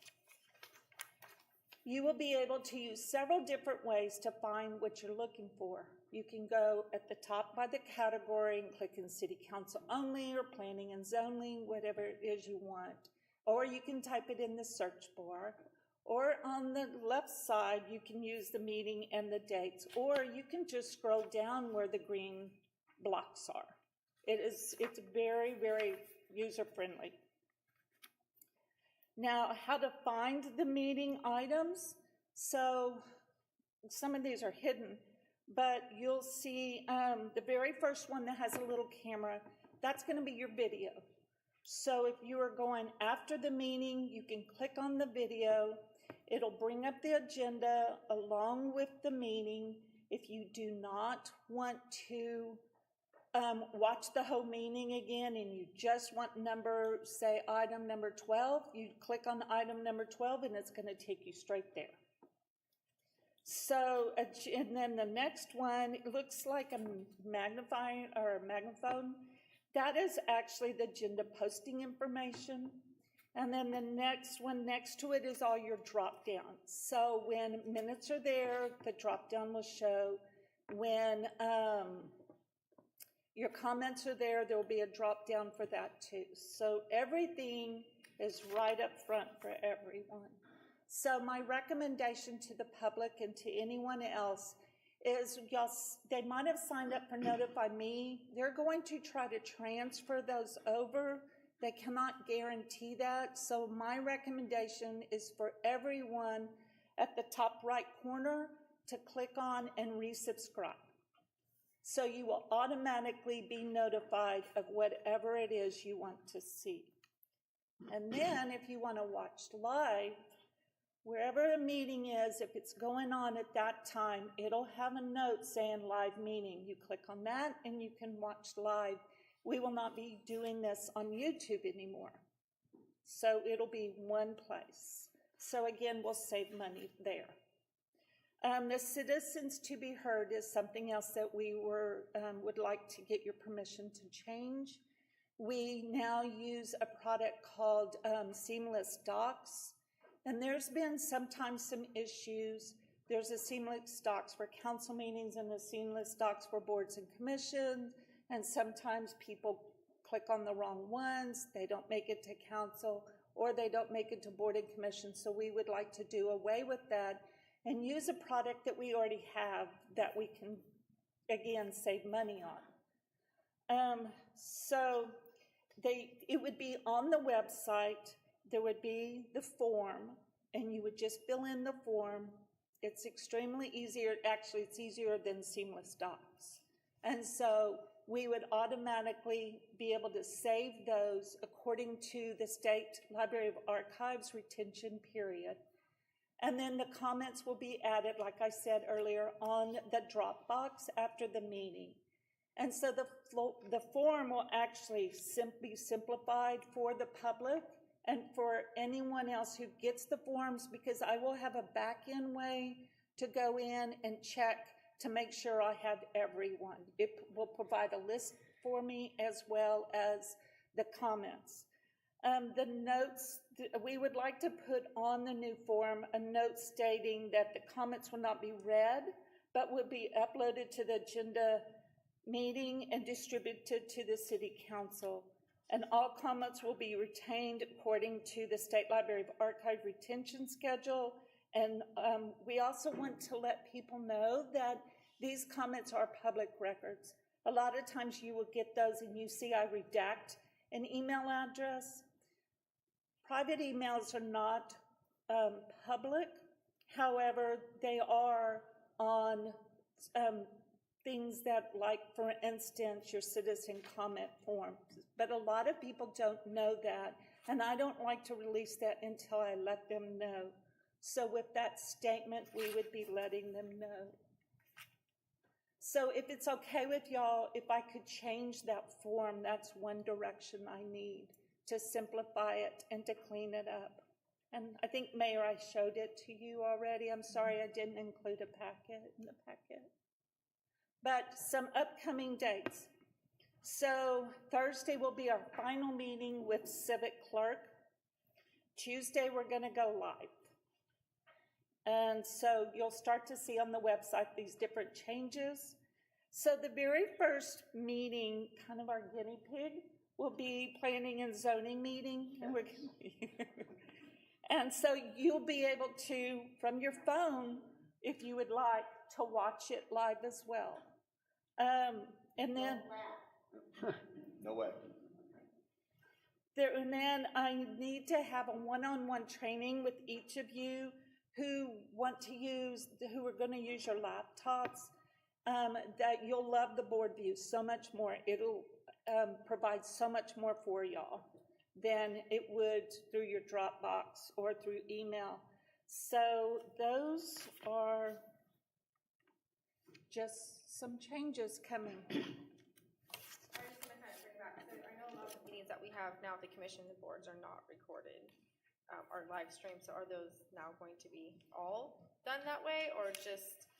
[SPEAKER 15] you will be able to use several different ways to find what you're looking for. You can go at the top by the category and click in City Council only or Planning and Zoning, whatever it is you want. Or you can type it in the search bar. Or on the left side, you can use the meeting and the dates. Or you can just scroll down where the green blocks are. It's very, very user-friendly. Now, how to find the meeting items. So some of these are hidden, but you'll see the very first one that has a little camera, that's going to be your video. So if you are going after the meeting, you can click on the video. It'll bring up the agenda along with the meeting. If you do not want to watch the whole meeting again and you just want say item number 12, you click on item number 12 and it's going to take you straight there. So, and then the next one, it looks like a magnifying or a megaphone. That is actually the agenda posting information. And then the next one next to it is all your drop downs. So when minutes are there, the drop down will show. When your comments are there, there will be a drop down for that too. So everything is right up front for everyone. So my recommendation to the public and to anyone else is they might have signed up for Notify Me. They're going to try to transfer those over. They cannot guarantee that. So my recommendation is for everyone at the top right corner to click on and resubscribe. So you will automatically be notified of whatever it is you want to see. And then if you want to watch live, wherever a meeting is, if it's going on at that time, it'll have a note saying live meeting. You click on that and you can watch live. We will not be doing this on YouTube anymore. So it'll be one place. So again, we'll save money there. The citizens to be heard is something else that we would like to get your permission to change. We now use a product called Seamless Docs, and there's been sometimes some issues. There's a Seamless Docs for council meetings and a Seamless Docs for boards and commissions, and sometimes people click on the wrong ones, they don't make it to council, or they don't make it to board and commission, so we would like to do away with that and use a product that we already have that we can, again, save money on. It would be on the website, there would be the form, and you would just fill in the form. It's extremely easier, actually it's easier than Seamless Docs. And so we would automatically be able to save those according to the State Library of Archives retention period. And then the comments will be added, like I said earlier, on the Dropbox after the meeting. And so the form will actually be simplified for the public. and for anyone else who gets the forms, because I will have a back-end way to go in and check to make sure I have everyone. It will provide a list for me as well as the comments. The notes, we would like to put on the new form a note stating that the comments will not be read, but will be uploaded to the agenda meeting and distributed to the city council. And all comments will be retained according to the State Library of Archive retention schedule. And we also want to let people know that these comments are public records. A lot of times you will get those and you see I redact an email address. Private emails are not public. However, they are on things that, like, for instance, your citizen comment form. But a lot of people don't know that, and I don't like to release that until I let them know. So with that statement, we would be letting them know. So if it's okay with y'all, if I could change that form, that's one direction I need to simplify it and to clean it up. And I think, Mayor, I showed it to you already. I'm sorry I didn't include a packet in the packet. But some upcoming dates. So Thursday will be our final meeting with Civic Clerk. Tuesday, we're going to go live. And so you'll start to see on the website these different changes. So the very first meeting, kind of our guinea pig, will be planning and zoning meeting. And we're and so you'll be able to, from your phone, if you would like, to watch it live as well. And then
[SPEAKER 2] No way.
[SPEAKER 15] and then I need to have a one-on-one training with each of you who are going to use your laptops, that you'll love the board view so much more. It'll provide so much more for y'all than it would through your Dropbox or through email. So those are just some changes coming.
[SPEAKER 3] I just want to kind of bring back, so I know a lot of the meetings that we have now at the commission, the boards are not recorded, or live streamed, so are those now going to be all done that way, or just,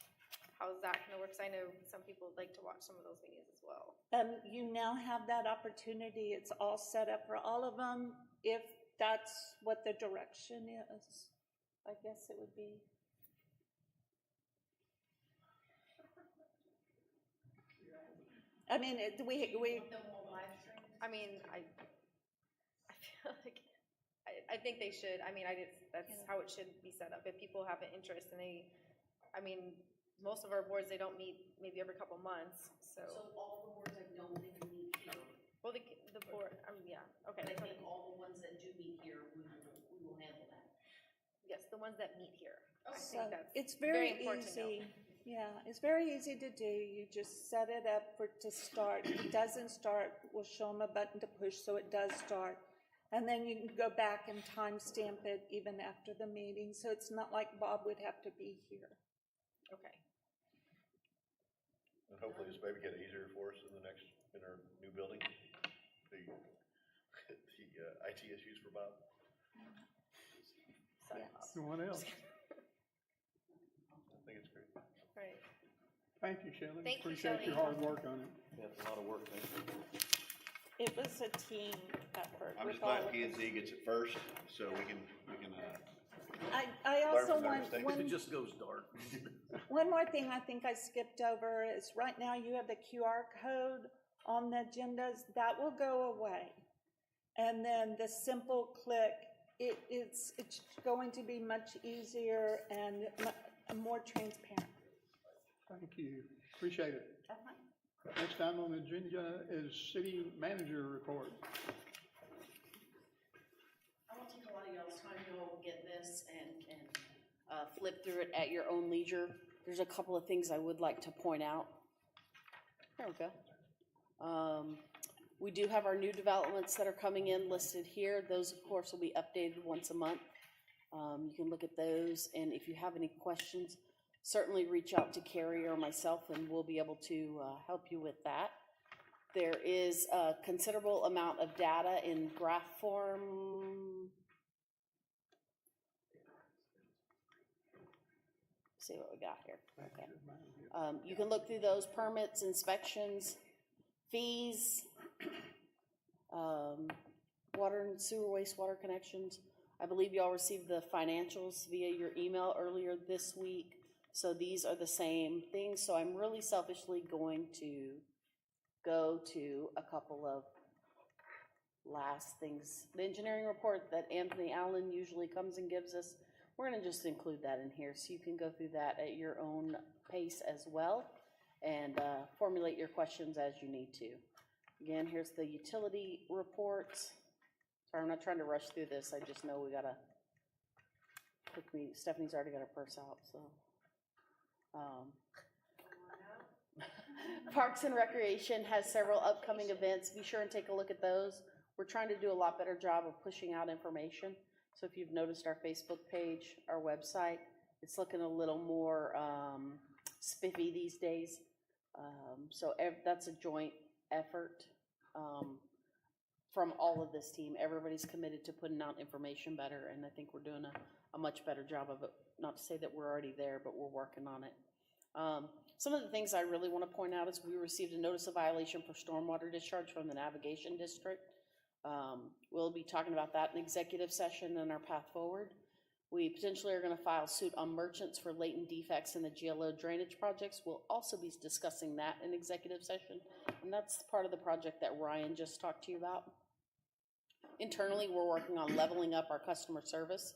[SPEAKER 3] how's that gonna work? 'Cause I know some people would like to watch some of those meetings as well.
[SPEAKER 15] You now have that opportunity. It's all set up for all of them, if that's what the direction is. I guess it would be. I mean,
[SPEAKER 3] I mean, I feel like, I think they should, I mean, that's how it should be set up. If people have an interest and I mean, most of our boards, they don't meet maybe every couple months, so.
[SPEAKER 10] So all the boards, I don't think meet here.
[SPEAKER 3] Well, the board, yeah, okay.
[SPEAKER 10] But I think all the ones that do meet here, we will handle that.
[SPEAKER 3] Yes, the ones that meet here. I
[SPEAKER 15] So
[SPEAKER 3] think that's
[SPEAKER 15] it's very
[SPEAKER 3] important to know.
[SPEAKER 15] easy. Yeah, it's very easy to do. You just set it up to start. If it doesn't start, we'll show them a button to push so it does start. And then you can go back and timestamp it even after the meeting. So it's not like Bob would have to be here.
[SPEAKER 3] Okay.
[SPEAKER 2] And hopefully this maybe get easier for us in our new building. The IT issues for Bob.
[SPEAKER 15] Yes.
[SPEAKER 1] Anyone else?
[SPEAKER 2] I think it's great.
[SPEAKER 3] Right.
[SPEAKER 1] Thank you, Shelley.
[SPEAKER 3] Thank you,
[SPEAKER 1] Appreciate your
[SPEAKER 3] Shelley.
[SPEAKER 1] hard work on it.
[SPEAKER 9] Yeah, it's a lot of work, man.
[SPEAKER 15] It was a team effort.
[SPEAKER 2] I'm
[SPEAKER 15] with
[SPEAKER 2] just
[SPEAKER 15] all
[SPEAKER 2] glad
[SPEAKER 15] of
[SPEAKER 2] P and
[SPEAKER 15] us.
[SPEAKER 2] Z gets it first, so we can,
[SPEAKER 15] I also
[SPEAKER 2] from their
[SPEAKER 15] want,
[SPEAKER 2] mistakes.
[SPEAKER 9] It just goes dark.
[SPEAKER 15] one more thing I think I skipped over is right now you have the QR code on the agendas. That will go away. And then the simple click, it's going to be much easier and more transparent.
[SPEAKER 1] Thank you. Appreciate it. Next item on the agenda is city manager report.
[SPEAKER 10] I won't take a lot of y'all's time, you'll get this and flip through it at your own leisure. There's a couple of things I would like to point out. There we go. We do have our new developments that are coming in listed here. Those, of course, will be updated once a month. You can look at those, and if you have any questions, certainly reach out to Carrie or myself, and we'll be able to help you with that. There is a considerable amount of data in graph form. See what we got here, okay. You can look through those permits, inspections, fees, water and sewer wastewater connections. I believe y'all received the financials via your email earlier this week. So these are the same things. So I'm really selfishly going to go to a couple of last things. The engineering report that Anthony Allen usually comes and gives us, we're gonna just include that in here so you can go through that at your own pace as well and formulate your questions as you need to. Again, here's the utility reports. Sorry, I'm not trying to rush through this. I just know we gotta, Stephanie's already got her purse out, so. Parks and Recreation has several upcoming events. Be sure and take a look at those. We're trying to do a lot better job of pushing out information. So if you've noticed our Facebook page, our website, it's looking a little more spiffy these days. So that's a joint effort from all of this team. Everybody's committed to putting out information better, and I think we're doing a much better job of it. Not to say that we're already there, but we're working on it. Some of the things I really want to point out is we received a notice of violation for stormwater discharge from the Navigation District. We'll be talking about that in executive session and our path forward. We potentially are going to file suit on merchants for latent defects in the GLO drainage projects. We'll also be discussing that in executive session, and that's part of the project that Ryan just talked to you about. Internally, we're working on leveling up our customer service.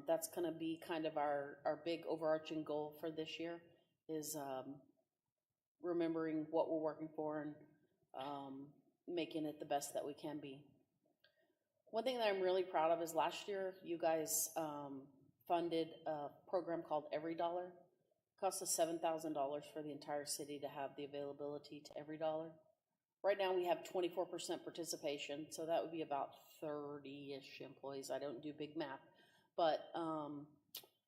[SPEAKER 10] That's going to be kind of our big overarching goal for this year, is remembering what we're working for and making it the best that we can be. One thing that I'm really proud of is last year you guys funded a program called Every Dollar. It cost us $7,000 for the entire city to have the availability to Every Dollar. Right now we have 24% participation, so that would be about 30-ish employees. I don't do big math. But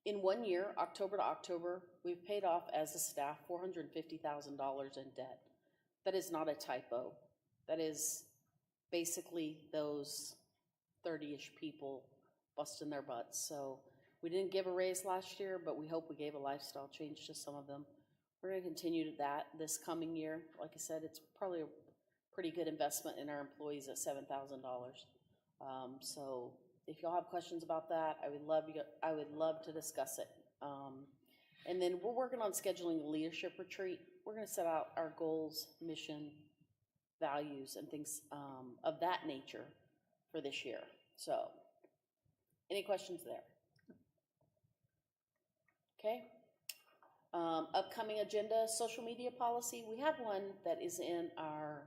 [SPEAKER 10] in 1 year, October to October, we've paid off as a staff $450,000 in debt. That is not a typo. That is basically those 30-ish people busting their butts. So we didn't give a raise last year, but we hope we gave a lifestyle change to some of them. We're going to continue to that this coming year. Like I said, it's probably a pretty good investment in our employees at $7,000. So if y'all have questions about that, I would love to discuss it. And then we're working on scheduling a leadership retreat. We're going to set out our goals, mission, values, and things of that nature for this year. So, any questions there? Okay. Upcoming agenda, social media policy. We have one that is in our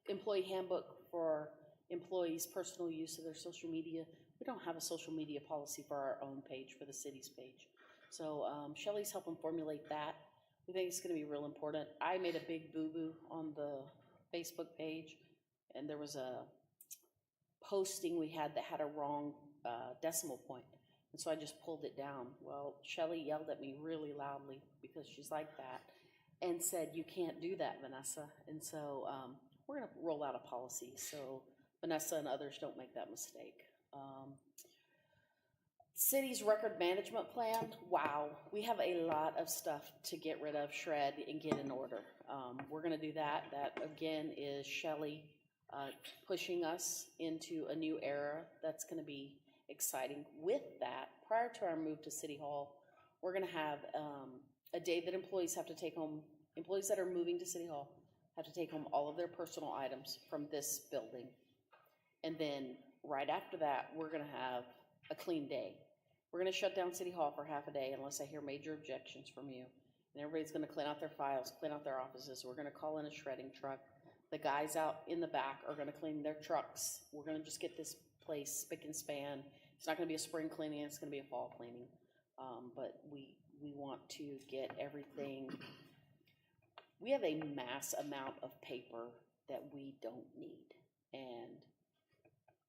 [SPEAKER 10] employee handbook for employees' personal use of their social media. We don't have a social media policy for our own page, for the city's page. So Shelley's helping formulate that. We think it's going to be real important. I made a big boo-boo on the Facebook page, and there was a posting we had that had a wrong decimal point, and so I just pulled it down. Well, Shelley yelled at me really loudly because she's like that and said, "You can't do that, Vanessa." And so we're going to roll out a policy so Vanessa and others don't make that mistake. City's record management plan, wow, we have a lot of stuff to get rid of, shred, and get in order. We're going to do that. That, again, is Shelley pushing us into a new era. That's going to be exciting. With that, prior to our move to City Hall, we're going to have a day that employees have to take home, employees that are moving to City Hall have to take home all of their personal items from this building. And then right after that, we're going to have a clean day. We're going to shut down City Hall for half a day unless I hear major objections from you. And everybody's going to clean out their files, clean out their offices. We're going to call in a shredding truck. The guys out in the back are going to clean their trucks. We're going to just get this place spick and span. It's not going to be a spring cleaning, it's going to be a fall cleaning. But we want to get everything. We have a mass amount of paper that we don't need. And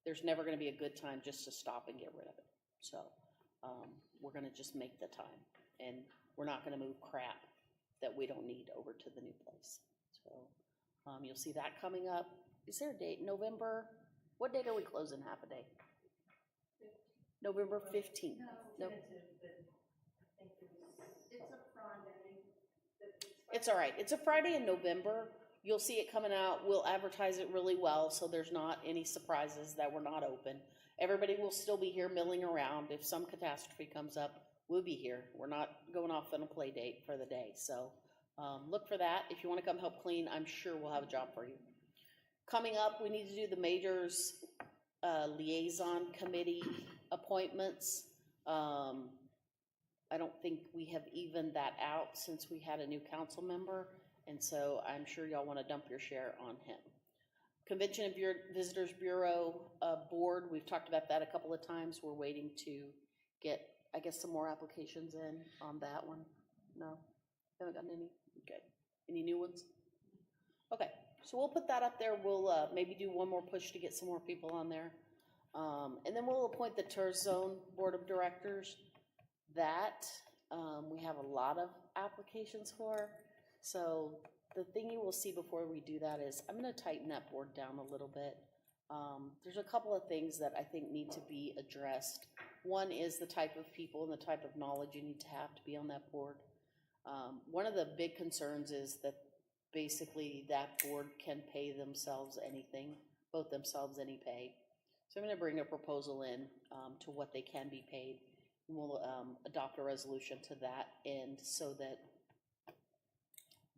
[SPEAKER 10] there's never going to be a good time just to stop and get rid of it. So we're going to just make the time. And we're not going to move crap that we don't need over to the new place. So, you'll see that coming up. Is there a date? November? What date are we closing half a day? November 15th. No. It's all right. It's a Friday in November. You'll see it coming out. We'll advertise it really well, so there's not any surprises that we're not open. Everybody will still be here milling around. If some catastrophe comes up, we'll be here. We're not going off on a play date for the day. So look for that. If you want to come help clean, I'm sure we'll have a job for you. Coming up, we need to do the majors liaison committee appointments. I don't think we have evened that out since we had a new council member, and so I'm sure y'all want to dump your share on him. Convention and Visitors Bureau Board, we've talked about that a couple of times. We're waiting to get, I guess, some more applications in on that one. No? Haven't gotten any? Okay. Any new ones? Okay, so we'll put that up there. We'll maybe do one more push to get some more people on there. And then we'll appoint the Tourist Zone Board of Directors. That we have a lot of applications for. So the thing you will see before we do that is I'm going to tighten that board down a little bit. There's a couple of things that I think need to be addressed. One is the type of people and the type of knowledge you need to be on that board. One of the big concerns is that basically that board can pay themselves anything, vote themselves any pay. So I'm going to bring a proposal in to what they can be paid. We'll adopt a resolution to that end so that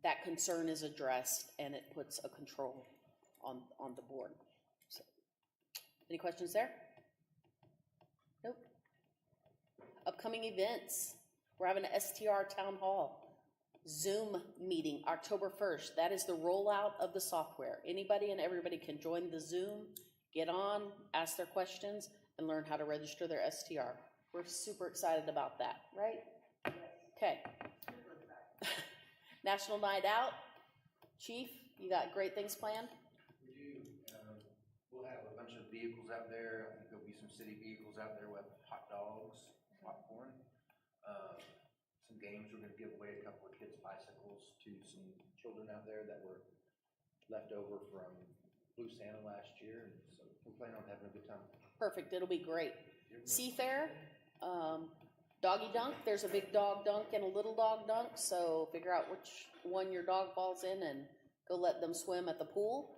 [SPEAKER 10] that concern is addressed and it puts a control on the board. So, any questions there? Nope. Upcoming events. We're having an STR Town Hall Zoom meeting October 1st. That is the rollout of the software. Anybody and everybody can join the Zoom, get on, ask their questions, and learn how to register their STR. We're super excited about that, right? Okay. National Night Out. Chief, you got great things planned?
[SPEAKER 8] We do. We'll have a bunch of vehicles out there. I think there'll be some city vehicles out there with hot dogs, popcorn, some games. We're going to give away a couple of kids' bicycles to some children out there that were left over from Blue Santa last year. And so we're planning on having a good time.
[SPEAKER 10] Perfect. It'll be great. Seafair. Doggy dunk. There's a big dog dunk and a little dog dunk, so figure out which one your dog falls in and go let them swim at the pool.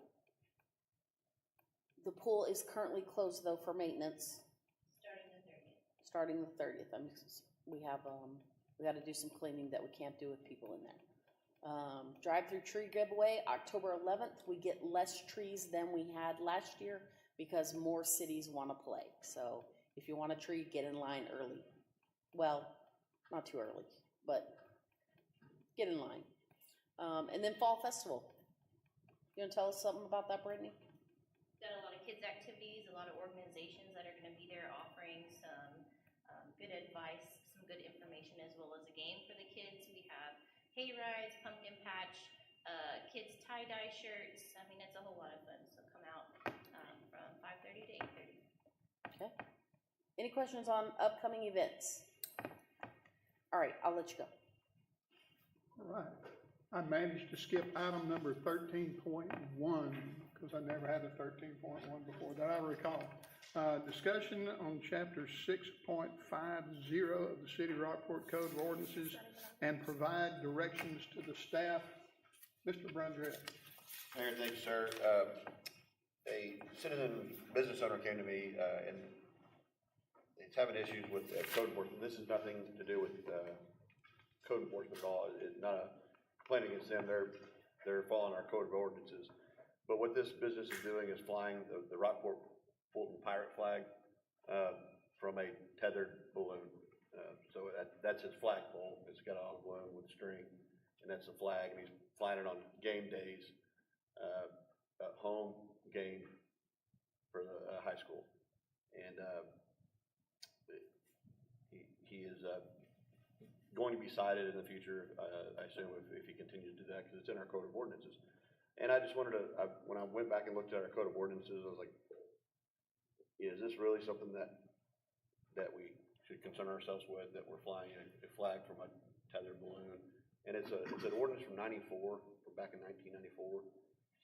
[SPEAKER 10] The pool is currently closed though for maintenance. Starting the 30th. We got to do some cleaning that we can't do with people in there. Drive-through tree giveaway October 11th. We get less trees than we had last year because more cities want to play. So if you want a tree, get in line early. Well, not too early, but get in line. And then Fall Festival. You want to tell us something about that, Brittany?
[SPEAKER 16] Done a lot of kids' activities, a lot of organizations that are going to be there offering some good advice, some good information, as well as a game for the kids. We have hay rides, pumpkin patch, kids' tie-dye shirts. I mean, it's a whole lot of fun. So come out from 5:30 to 8:30.
[SPEAKER 10] Okay. Any questions on upcoming events? All right, I'll let you go.
[SPEAKER 1] All right. I managed to skip item number 13.1 because I never had a 13.1 before that I recall. Discussion on chapter 6.50 of the City of Rockport Code of Ordinances and provide directions to the staff. Mr. Brundrett.
[SPEAKER 2] Mayor, thank you, sir. A citizen business owner came to me and it's having issues with code enforcement. This is nothing to do with code enforcement at all. It's not a complaint against them. They're following our code of ordinances. But what this business is doing is flying the Rockport Fulton pirate flag from a tethered balloon. So that's his flagpole. It's got a balloon with string, and that's the flag. And he's flying it on game days, home game for the high school. And he is going to be cited in the future, I assume, if he continues to do that, because it's in our code of ordinances. And I just wanted to, when I went back and looked at our code of ordinances, I was like, is this really something that we should concern ourselves with, that we're flying a flag from a tethered balloon And it's an ordinance from 94, from back in 1994.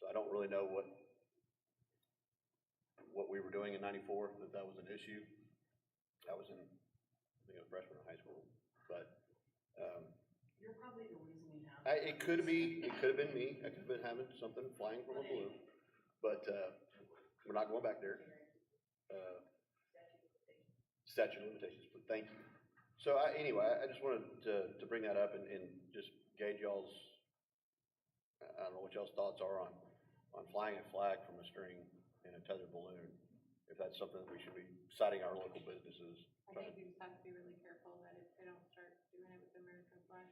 [SPEAKER 2] So I don't really know what we were doing in 94, that was an issue. I was in, I think I was a freshman in high school, but,
[SPEAKER 10] You're probably the reason we have.
[SPEAKER 2] it could have been me. I could have been having something flying from a balloon, but, we're not going back there. Statute of limitations, but thank you. So anyway, I just wanted to bring that up and just gauge y'all's, I don't know what y'all's thoughts are on flying a flag from a string in a tethered balloon, if that's something that we should be citing our local businesses.
[SPEAKER 4] I think you just have to be really careful that if they don't start doing it with the American flag.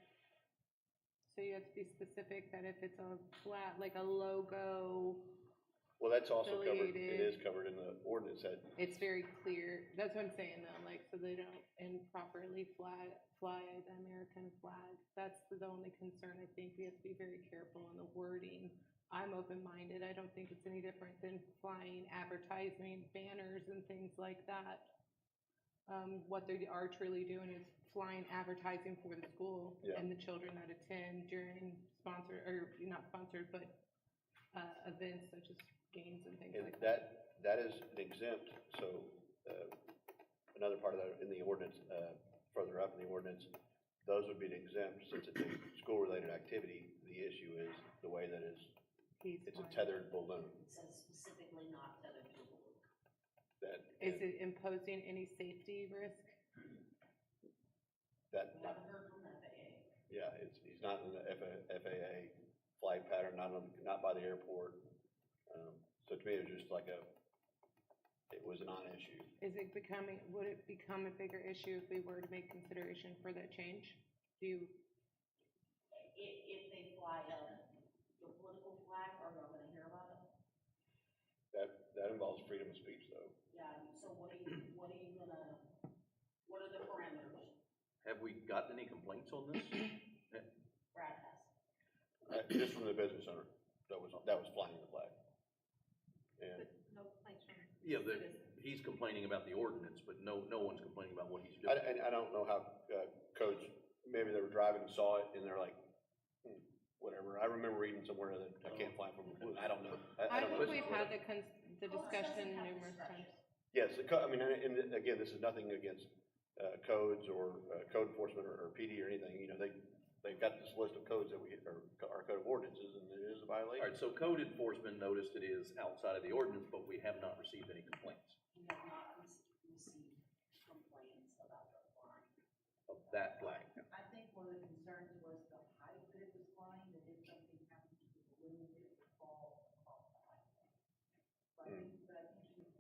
[SPEAKER 4] So you have to be specific that if it's a flat, like a logo,
[SPEAKER 2] Well, that's also covered, it
[SPEAKER 4] affiliated.
[SPEAKER 2] is covered in the ordinance that,
[SPEAKER 4] it's very clear. That's what I'm saying though, like, so they don't improperly fly the American flag. That's the only concern. I think we have to be very careful in the wording. I'm open-minded. I don't think it's any different than flying advertising banners and things like that. What they are truly doing is flying advertising for the school
[SPEAKER 2] Yeah.
[SPEAKER 4] and the children that attend during sponsored, or not sponsored, but events such as games and things
[SPEAKER 2] and
[SPEAKER 4] like that.
[SPEAKER 2] that is exempt, so, another part of that in the ordinance, further up in the ordinance, those would be exempt since it's a school-related activity. The issue is the way that it's a tethered balloon.
[SPEAKER 10] It says specifically not tethered to a balloon.
[SPEAKER 2] That,
[SPEAKER 4] Is it imposing any safety risk?
[SPEAKER 2] that,
[SPEAKER 10] We haven't heard from the FAA.
[SPEAKER 2] yeah, he's not in the FAA flight pattern, not by the airport. So to me, it was just like it was a non-issue.
[SPEAKER 4] Would it become a bigger issue if we were to make consideration for that change?
[SPEAKER 10] If they fly the political flag, are we gonna hear about it?
[SPEAKER 2] That involves freedom of speech, though.
[SPEAKER 10] Yeah, so what are you gonna, what are the parameters?
[SPEAKER 9] Have we gotten any complaints on this?
[SPEAKER 10] Brad has.
[SPEAKER 2] Just from the business owner that was flying the flag. And
[SPEAKER 3] No complaints from.
[SPEAKER 9] Yeah, he's complaining about the ordinance, but no one's complaining about what he's doing.
[SPEAKER 2] I don't know how codes, maybe they were driving and saw it and they're like, whatever. I remember reading somewhere that I can't fly from a balloon. I don't know.
[SPEAKER 4] I
[SPEAKER 2] don't know.
[SPEAKER 4] think we've had the discussion numerous times.
[SPEAKER 2] Yes, I mean, and again, this is nothing against codes or code enforcement or PD or anything. You know, they've got this list of codes that our code of ordinances, and it is a violation.
[SPEAKER 9] All right, so code enforcement noticed it is outside of the ordinance, but we have not received any complaints
[SPEAKER 10] We have not received complaints about the flying.
[SPEAKER 9] of that flag.
[SPEAKER 10] I think one of the concerns was the height that it was flying, that if something happened to the balloon, it would fall across the height. But I think she was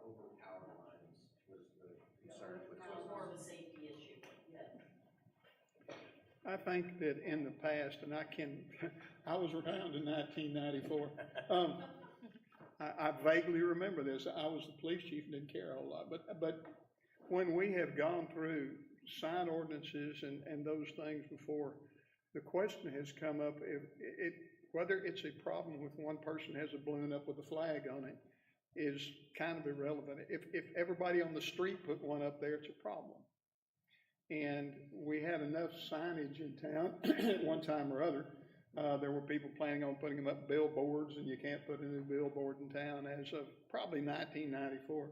[SPEAKER 8] Over power lines was the concern with
[SPEAKER 10] that was more of a safety issue, yeah.
[SPEAKER 1] I think that in the past, and I was around in 1994. I vaguely remember this. I was the police chief and didn't care a whole lot. But when we have gone through sign ordinances and those things before, the question has come up whether it's a problem with one person has a balloon up with a flag on it is kind of irrelevant. If everybody on the street put one up there, it's a problem. And we had enough signage in town at one time or other. There were people planning on putting them up billboards, and you can't put a new billboard in town as of probably 1994.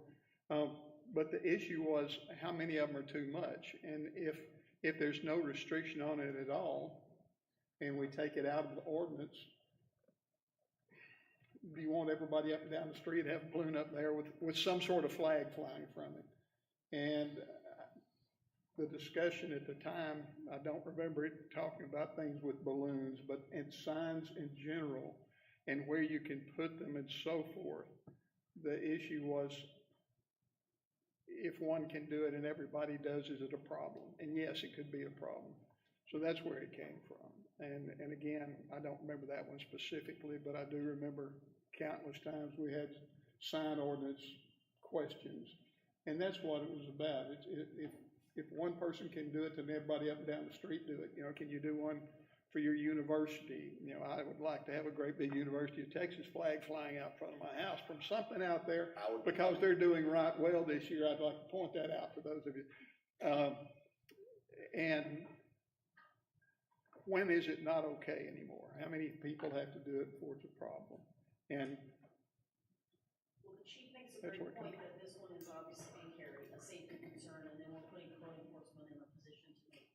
[SPEAKER 1] But the issue was how many of them are too much. And if there's no restriction on it at all, and we take it out of the ordinance, do you want everybody up and down the street to have a balloon up there with some sort of flag flying from it? And the discussion at the time, I don't remember it talking about things with balloons, but in signs in general and where you can put them and so forth. The issue was if one can do it and everybody does, is it a problem? And yes, it could be a problem. So that's where it came from. And again, I don't remember that one specifically, but I do remember countless times we had sign ordinance questions. And that's what it was about. If one person can do it, then everybody up and down the street do it. You know, can you do one for your university? You know, I would like to have a great big University of Texas flag flying out front of my house from something out there because they're doing right well this year. I'd like to point that out to those of you. And when is it not okay anymore? How many people have to do it before it's a problem? And
[SPEAKER 10] Well, the chief makes a
[SPEAKER 1] That's
[SPEAKER 10] great
[SPEAKER 1] where it comes
[SPEAKER 10] point that this one is obviously being carried, a safety concern, and then we're putting code enforcement in a position to make,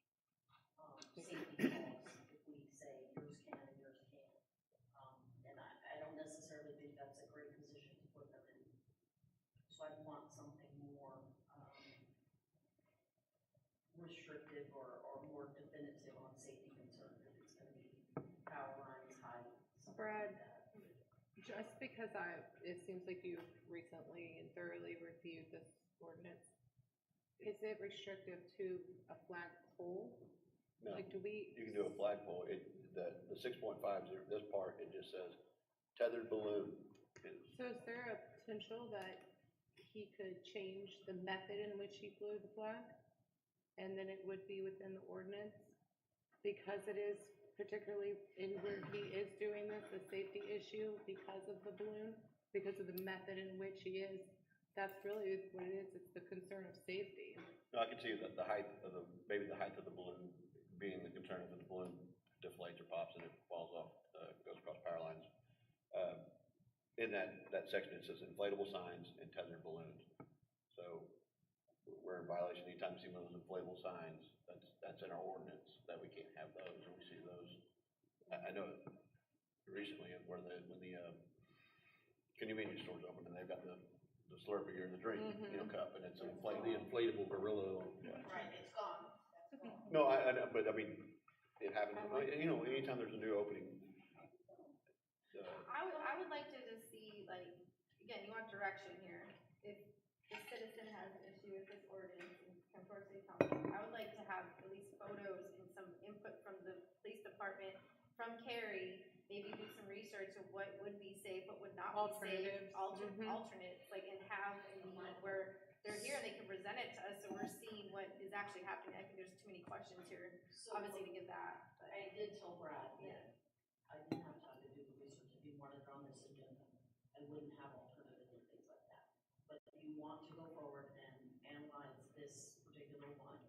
[SPEAKER 10] safety calls if we say yours can and yours can't. And I don't necessarily think that's a great position to put them in. So I'd want something more, restrictive or more definitive on safety concerns, if it's gonna be power lines, height, something
[SPEAKER 4] Brad,
[SPEAKER 10] like that.
[SPEAKER 4] just because it seems like you've recently and thoroughly reviewed this ordinance, is it restrictive to a flagpole?
[SPEAKER 2] No,
[SPEAKER 4] Like, do we?
[SPEAKER 2] you can do a flagpole, the 6.5, this part, it just says tethered balloon.
[SPEAKER 4] So is there a potential that he could change the method in which he flew the flag? And then it would be within the ordinance? Because it is particularly in where he is doing this, a safety issue because of the balloon, because of the method in which he is. That's really what it is, it's the concern of safety.
[SPEAKER 2] No, I can see that the height of maybe the height of the balloon being the concern that the balloon deflates or pops and it falls off, goes across power lines. In that section, it says inflatable signs and tethered balloons. So we're in violation anytime you see one of those inflatable signs, that's in our ordinance, that we can't have those, and we see those. I know recently when the convenience stores open and they've got the Slurpee or the drink, cup, and it's an
[SPEAKER 9] inflatable gorilla.
[SPEAKER 10] Right, it's gone. That's gone.
[SPEAKER 2] No, I know, but I mean, it happens, anytime there's a new opening.
[SPEAKER 3] I would like to just see, like, again, you want direction here. If the citizen has an issue with this ordinance and comes to our city council, I would like to have at least photos and some input from the police department, from Carrie, maybe do some research of what would be safe, what would not be safe. Alternates, like, and have a meeting where they're here and they can present it to us, so we're seeing what is actually happening. I think there's too many questions here,
[SPEAKER 10] So
[SPEAKER 3] obviously, to give that, but.
[SPEAKER 10] I did tell Brad that I didn't have time to do the research. If you wanted it on this agenda, I wouldn't have alternatives and things like that. But if you want to go forward and analyze this particular one,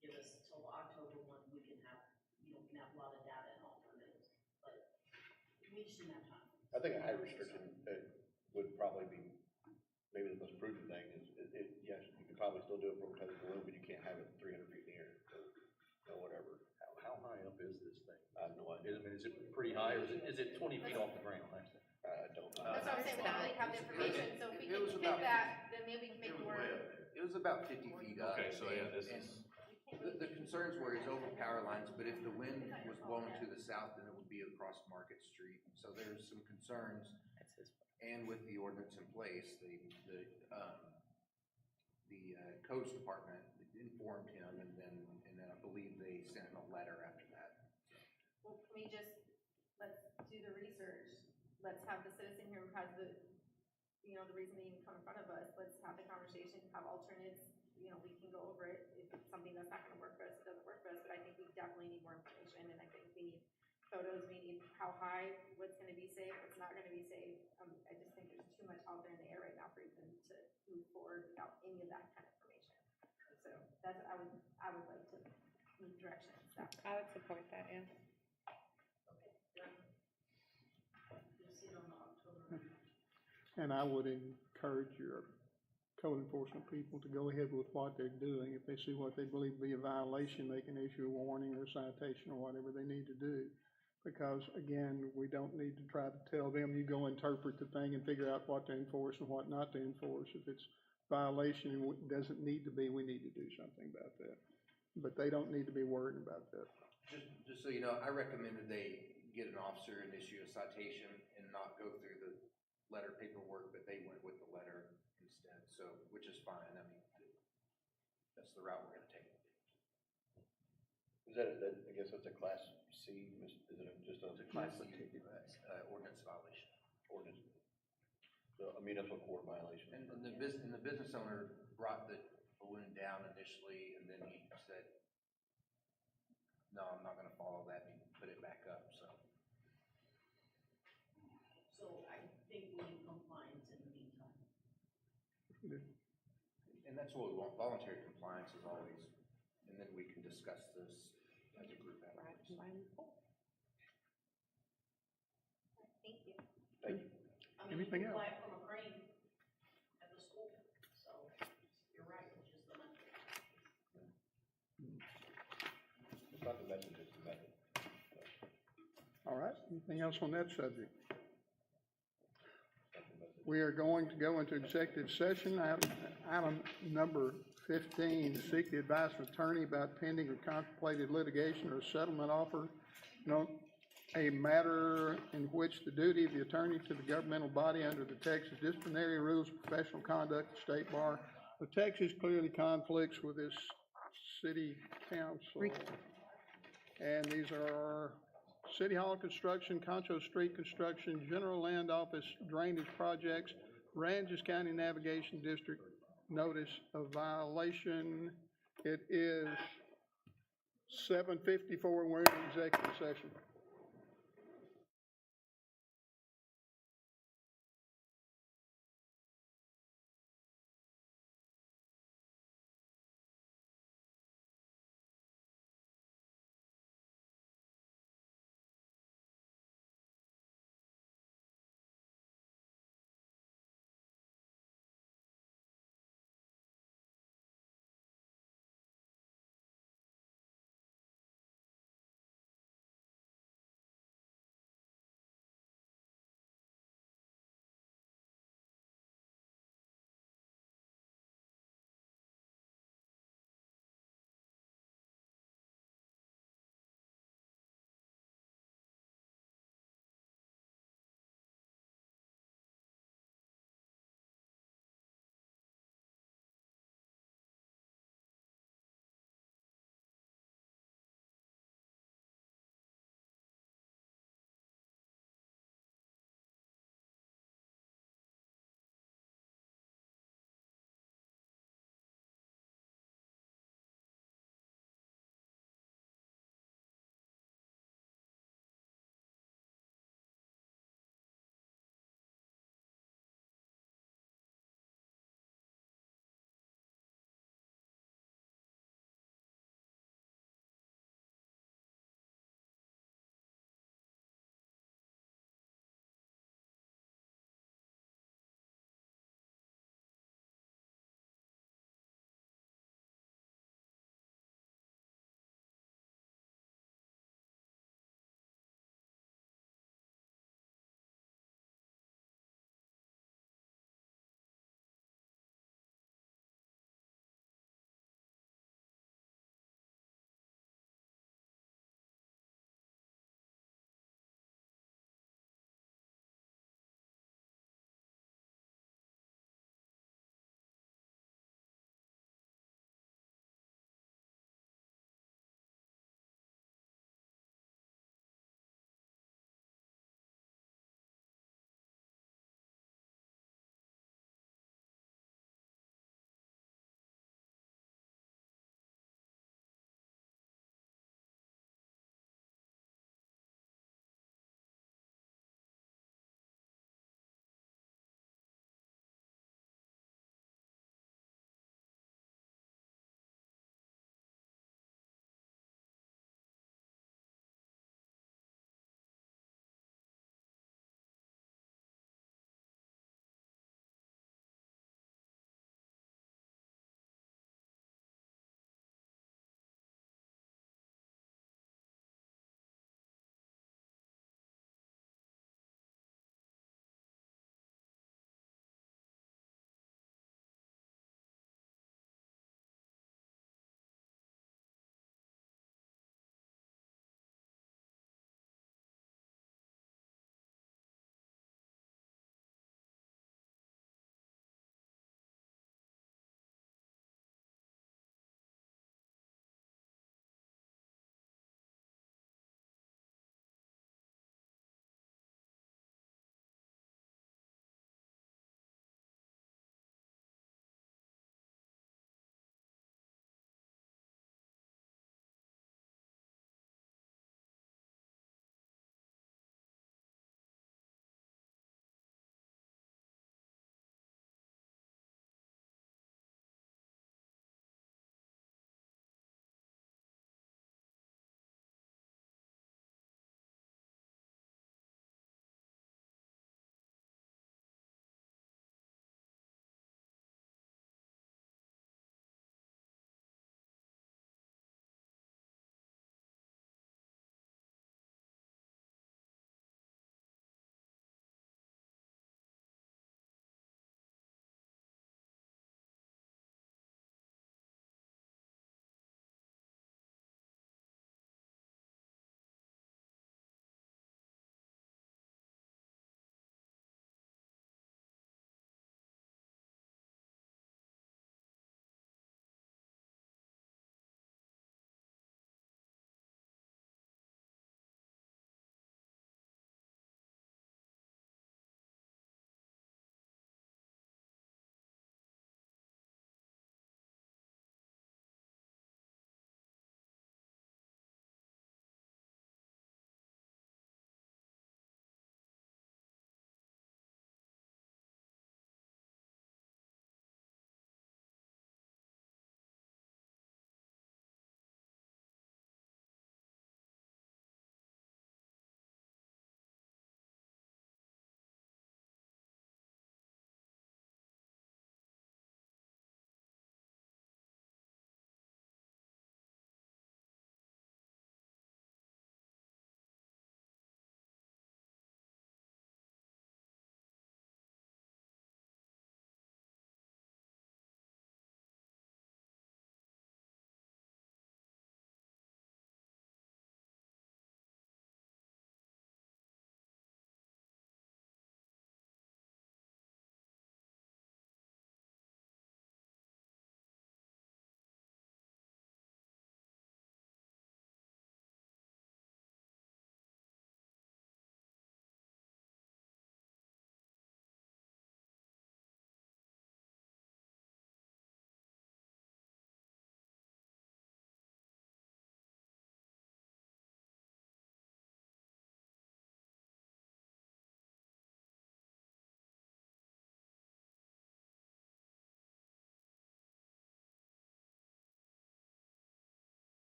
[SPEAKER 10] give us till October 1, we can have, we can have a lot of data and alternatives. But we just didn't have time.
[SPEAKER 2] I think a height restriction would probably be maybe the most prudent thing yes, you could probably still do it from a tethered balloon, but you can't have it 300 feet in the air, or whatever.
[SPEAKER 9] How high up is this thing?
[SPEAKER 2] I have no idea.
[SPEAKER 9] Is it pretty high, or is it 20 feet off the ground?
[SPEAKER 2] I don't know.
[SPEAKER 3] That's what I'm saying, we don't really have the information, so if we
[SPEAKER 8] It was
[SPEAKER 3] can pick
[SPEAKER 8] about-
[SPEAKER 3] that, then maybe we can make more.
[SPEAKER 8] It was about 50 feet up.
[SPEAKER 9] Okay, so yeah, this
[SPEAKER 8] and
[SPEAKER 9] is.
[SPEAKER 8] The concerns were it's over power lines, but if the wind was blowing to the south, then it would be across Market Street. So there's some concerns. And with the ordinance in place, the codes department informed him, and then I believe they sent him a letter after that.
[SPEAKER 3] Well, can we just, let's do the research, let's have the citizen here who has the reason they even come in front of us, let's have the conversation, have alternates, we can go over it. If it's something that's not gonna work for us, it doesn't work for us, but I think we definitely need more information, and I think we need photos, we need how high, what's gonna be safe, what's not gonna be safe. I just think there's too much out there in the air right now for even to move forward without any of that kind of information. So that's, I would like to move direction and stuff.
[SPEAKER 4] I would support that, yeah.
[SPEAKER 10] You'll see it on the October.
[SPEAKER 1] And I would encourage your code enforcement people to go ahead with what they're doing. If they see what they believe to be a violation, they can issue a warning or a citation or whatever they need to do. Because again, we don't need to try to tell them, you go interpret the thing and figure out what to enforce and what not to enforce. If it's violation and it doesn't need to be, we need to do something about that. But they don't need to be worried about that.
[SPEAKER 8] Just so you know, I recommended they get an officer and issue a citation and not go through the letter paperwork, but they went with the letter instead, so, which is fine. I mean, that's the route we're gonna take.
[SPEAKER 2] Is that, I guess that's a class C, is it just a?
[SPEAKER 8] Class C, ordinance violation.
[SPEAKER 2] Ordinance. So a municipal court violation.
[SPEAKER 8] And the business owner brought the balloon down initially, and then he said, no, I'm not gonna follow that, and he put it back up, so.
[SPEAKER 10] So I think we need compliance in the meantime.
[SPEAKER 8] And that's what we want, voluntary compliance is always, and then we can discuss this
[SPEAKER 2] That's a group effort.
[SPEAKER 3] Thank you.
[SPEAKER 2] Thank you.
[SPEAKER 1] Anything else?
[SPEAKER 10] From a crane at the school, so you're right, it's just the method.
[SPEAKER 2] It's not the message, it's the method.
[SPEAKER 1] All right, anything else on that subject? We are going to go into executive session. Item number 15, seek the advice of attorney about pending or contemplated litigation or settlement offer, a matter in which the duty of the attorney to the governmental body under the Texas Disciplinary Rules of Professional Conduct, State Bar. The Texas clearly conflicts with this city council. And these are City Hall construction, Concho Street construction, general land office drainage projects, Ranges County Navigation District notice of violation. It is 7:54 and we're in executive session.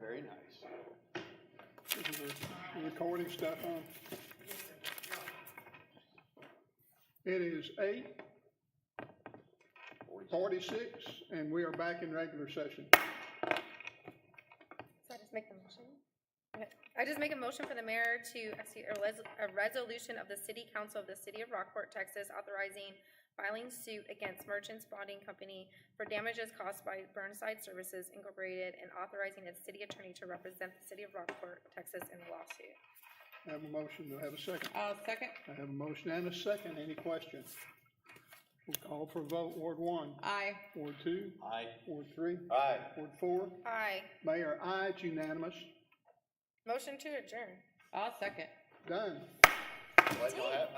[SPEAKER 2] Very nice.
[SPEAKER 1] This is the recording stuff on. It is 8:46, and we are back in regular session.
[SPEAKER 3] So I just make the motion? Okay. I just make a motion for the mayor to execute a resolution of the city council of the city of Rockport, Texas, authorizing filing suit against Merchants Bonding Company for damages caused by Burnside Services Incorporated and authorizing its city attorney to represent the city of Rockport, Texas in the lawsuit.
[SPEAKER 1] I have a motion, do I have a second?
[SPEAKER 4] Second.
[SPEAKER 1] I have a motion and a second, any questions? We'll call for a vote, Ward 1.
[SPEAKER 4] Aye.
[SPEAKER 1] Ward 2.
[SPEAKER 2] Aye.
[SPEAKER 1] Ward 3.
[SPEAKER 2] Aye.
[SPEAKER 1] Ward 4.
[SPEAKER 3] Aye.
[SPEAKER 1] Mayor, aye, it's unanimous.
[SPEAKER 3] Motion to adjourn.
[SPEAKER 4] Second.
[SPEAKER 1] Done.
[SPEAKER 2] I'm letting y'all have it.